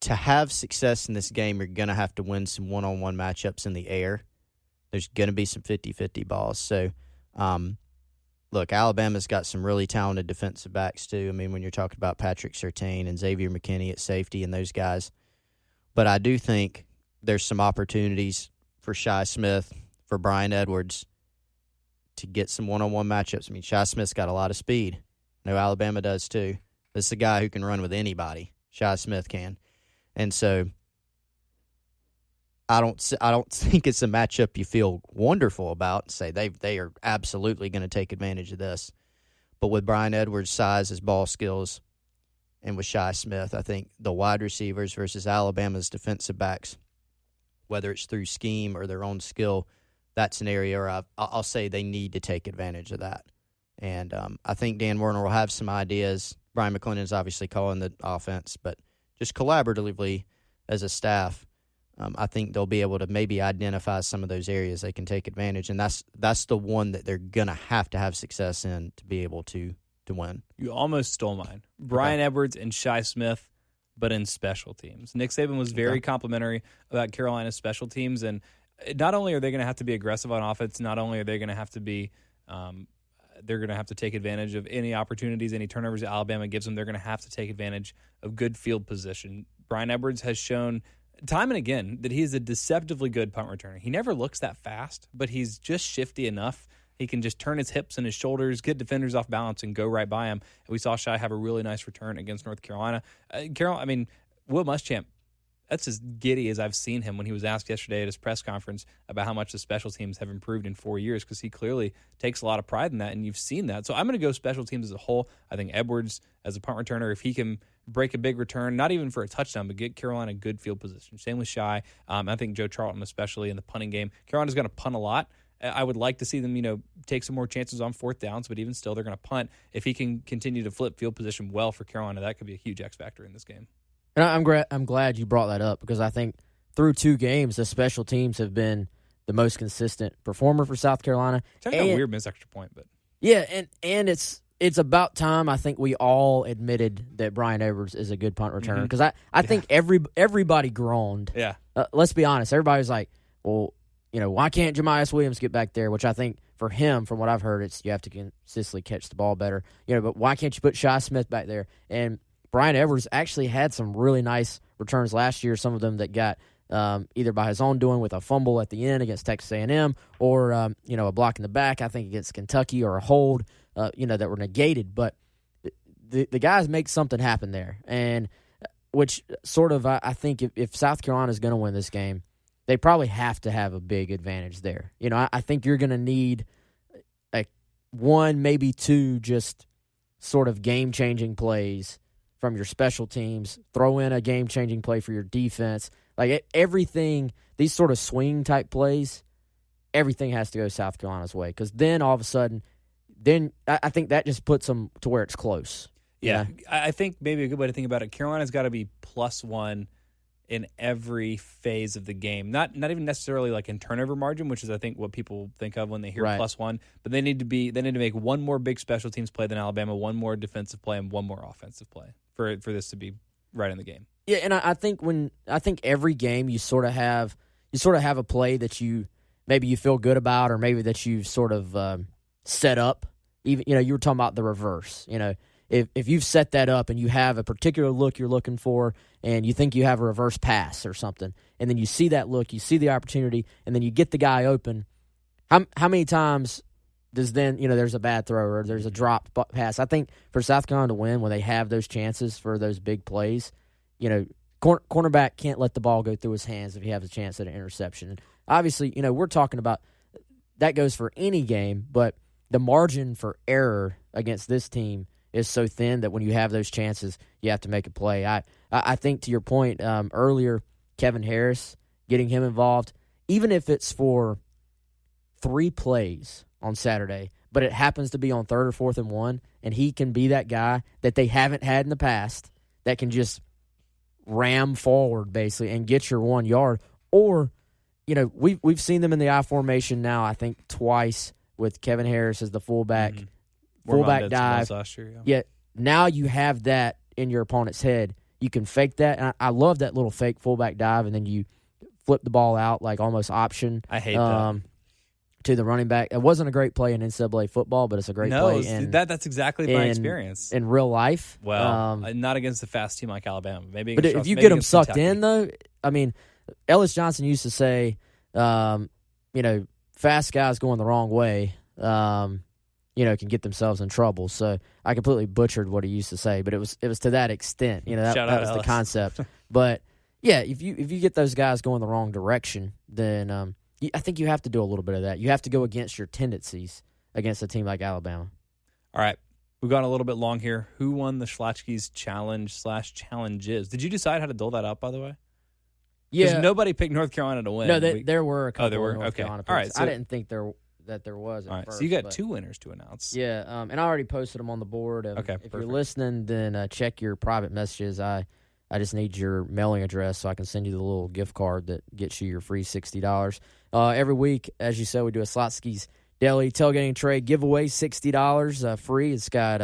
S2: to have success in this game, you're going to have to win some one-on-one matchups in the air. There's going to be some 50-50 balls. So, look, Alabama's got some really talented defensive backs too. I mean, when you're talking about Patrick Surtain and Xavier McKinney at safety and those guys. But I do think there's some opportunities for Shi Smith, for Brian Edwards to get some one-on-one matchups. I mean, Shi Smith's got a lot of speed. I know Alabama does too. This is a guy who can run with anybody. Shi Smith can. And so I don't think it's a matchup you feel wonderful about and say they are absolutely going to take advantage of this. But with Brian Edwards' size, his ball skills, and with Shi Smith, I think the wide receivers versus Alabama's defensive backs, whether it's through scheme or their own skill, that's an area where I'll say they need to take advantage of that. And I think Dan Werner will have some ideas. Brian McClendon's obviously calling the offense, but just collaboratively as a staff, I think they'll be able to maybe identify some of those areas they can take advantage, and that's the one that they're going to have success in to be able to win.
S1: You almost stole mine. Brian Edwards and Shi Smith, but in special teams. Next Saban was very complimentary about Carolina's special teams, and not only are they going to have to be aggressive on offense, not only are they going to have to be they're going to have to take advantage of any opportunities, any turnovers that Alabama gives them. They're going to have to take advantage of good field position. Brian Edwards has shown time and again that he is a deceptively good punt returner. He never looks that fast, but he's just shifty enough. He can just turn his hips and his shoulders, get defenders off balance, and go right by him. And we saw Shi have a really nice return against North Carolina. Will Muschamp, that's as giddy as I've seen him when he was asked yesterday at his press conference about how much the special teams have improved in 4 years, because he clearly takes a lot of pride in that, and you've seen that. So I'm going to go special teams as a whole. I think Edwards, as a punt returner, if he can break a big return, not even for a touchdown, but get Carolina good field position. Same with Shi. I think Joe Charlton, especially in the punting game. Carolina's going to punt a lot. I would like to see them, take some more chances on fourth downs, but even still, they're going to punt. If he can continue to flip field position well for Carolina, that could be a huge X factor in this game.
S3: And I'm glad you brought that up, because I think through 2 games, the special teams have been the most consistent performer for South Carolina.
S1: It's kind of a weird missed extra point, but
S3: yeah, and it's about time. I think we all admitted that Brian Edwards is a good punt returner, because I think everybody groaned.
S1: Yeah,
S3: let's be honest. Everybody was like, well, why can't Jamias Williams get back there? Which I think for him, from what I've heard, it's you have to consistently catch the ball better. But why can't you put Shi Smith back there? And Brian Edwards actually had some really nice returns last year, some of them that got either by his own doing with a fumble at the end against Texas A&M or, a block in the back, I think against Kentucky, or a hold, that were negated. But the guys make something happen there, and which sort of I think if South Carolina is going to win this game, they probably have to have a big advantage there. I think you're going to need one, maybe 2 just sort of game-changing plays from your special teams, throw in a game-changing play for your defense. Like everything, these sort of swing-type plays, everything has to go South Carolina's way, because then all of a sudden, I think that just puts them to where it's close.
S1: Yeah, I think maybe a good way to think about it, Carolina's got to be +1 in every phase of the game. Not even necessarily like in turnover margin, which is I think what people think of when they hear +1, but they need to make one more big special teams play than Alabama, one more defensive play, and one more offensive play for this to be right in the game.
S3: Yeah, and I think every game you sort of have a play that you feel good about, or maybe that you've sort of set up. Even you were talking about the reverse. If you've set that up and you have a particular look you're looking for, and you think you have a reverse pass or something, and then you see that look, you see the opportunity, and then you get the guy open, how many times does then, there's a bad throw or there's a dropped pass? I think for South Carolina to win, when they have those chances for those big plays, cornerback can't let the ball go through his hands if he has a chance at an interception. And obviously, we're talking about that goes for any game, but the margin for error against this team is so thin that when you have those chances, you have to make a play. I think to your point earlier, Kevin Harris, getting him involved, even if it's for 3 plays on Saturday, but it happens to be on 3rd or 4th and 1, and he can be that guy that they haven't had in the past that can just ram forward basically and get your 1 yard. Or, we've seen them in the I formation now, I think twice, with Kevin Harris as the fullback. Fullback dive.
S1: Last year,
S3: yeah, now you have that in your opponent's head. You can fake that. And I love that little fake fullback dive, and then you flip the ball out like almost option.
S1: I hate that.
S3: To the running back. It wasn't a great play in NCAA football, but it's a great play in
S1: that's exactly my experience.
S3: In real life.
S1: Well, not against a fast team like Alabama. Maybe
S3: but if you get them sucked in, though, I mean, Ellis Johnson used to say, fast guys going the wrong way, can get themselves in trouble. So I completely butchered what he used to say, but it was to that extent. That was the concept. But yeah, if you get those guys going the wrong direction, then I think you have to do a little bit of that. You have to go against your tendencies against a team like Alabama.
S1: All right. We've gone a little bit long here. Who won the Schlotchke's challenge/challenges? Did you decide how to dole that out, by the way?
S3: Yeah.
S1: Because nobody picked North Carolina to win.
S3: No, there were a couple
S1: there were?
S3: of North
S1: Okay.
S3: Carolina picks.
S1: All right, so,
S3: I didn't think there was at
S1: all right,
S3: first.
S1: so you got 2 winners to announce.
S3: Yeah, and I already posted them on the board.
S1: Okay,
S3: if
S1: perfect.
S3: you're listening, then check your private messages. I just need your mailing address so I can send you the little gift card that gets you your free $60. Every week, as you said, we do a Slotsky's Deli tailgating tray giveaway, $60 free. It's got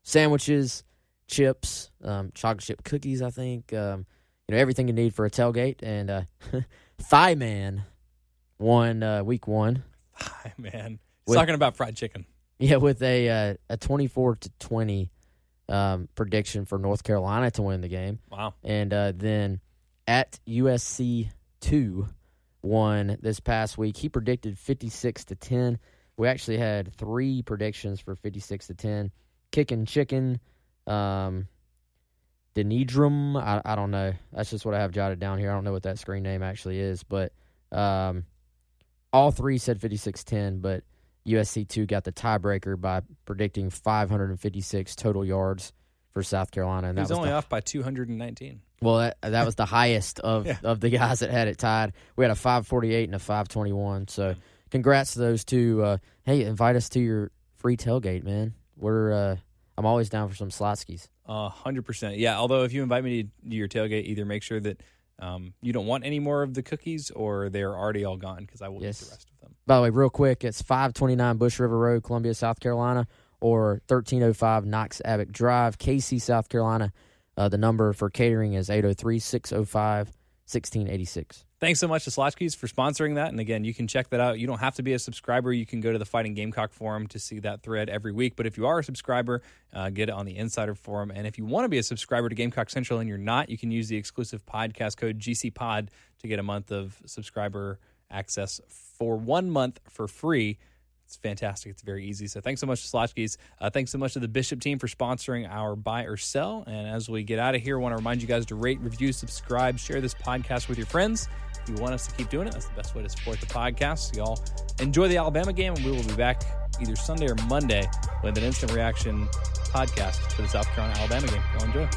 S3: sandwiches, chips, chocolate chip cookies, I think. Everything you need for a tailgate. And Thigh Man won week 1.
S1: Thigh Man. He's talking about fried chicken.
S3: Yeah, with a 24-20 prediction for North Carolina to win the game.
S1: Wow.
S3: And then at USC 2 won this past week. He predicted 56-10. We actually had 3 predictions for 56-10. Kickin' Chicken, Denidrum, I don't know. That's just what I have jotted down here. I don't know what that screen name actually is. But all 3 said 56-10, but USC 2 got the tiebreaker by predicting 556 total yards for South Carolina. And
S1: He was only off by 219.
S3: Well, that was the highest of the guys that had it tied. We had a 548 and a 521. So congrats to those 2. Hey, invite us to your free tailgate, man. I'm always down for some Slotskis.
S1: 100%. Yeah, although if you invite me to your tailgate, either make sure that you don't want any more of the cookies or they're already all gone because I will eat the rest of them.
S3: By the way, real quick, it's 529 Bush River Road, Columbia, South Carolina, or 1305 Knox Abbott Drive, Casey, South Carolina. The number for catering is 803-605-1686.
S1: Thanks so much to Slotchke's for sponsoring that. And again, you can check that out. You don't have to be a subscriber. You can go to the Fighting Gamecock Forum to see that thread every week. But if you are a subscriber, get it on the Insider Forum. And if you want to be a subscriber to Gamecock Central and you're not, you can use the exclusive podcast code GCPOD to get a month of subscriber access for 1 month for free. It's fantastic. It's very easy. So thanks so much to Slotchke's. Thanks so much to the Bishop team for sponsoring our Buy or Sell. And as we get out of here, I want to remind you guys to rate, review, subscribe, share this podcast with your friends. If you want us to keep doing it, that's the best way to support the podcast. So y'all enjoy the Alabama game, and we will be back either Sunday or Monday with an instant reaction podcast for the South Carolina-Alabama game. Y'all enjoy.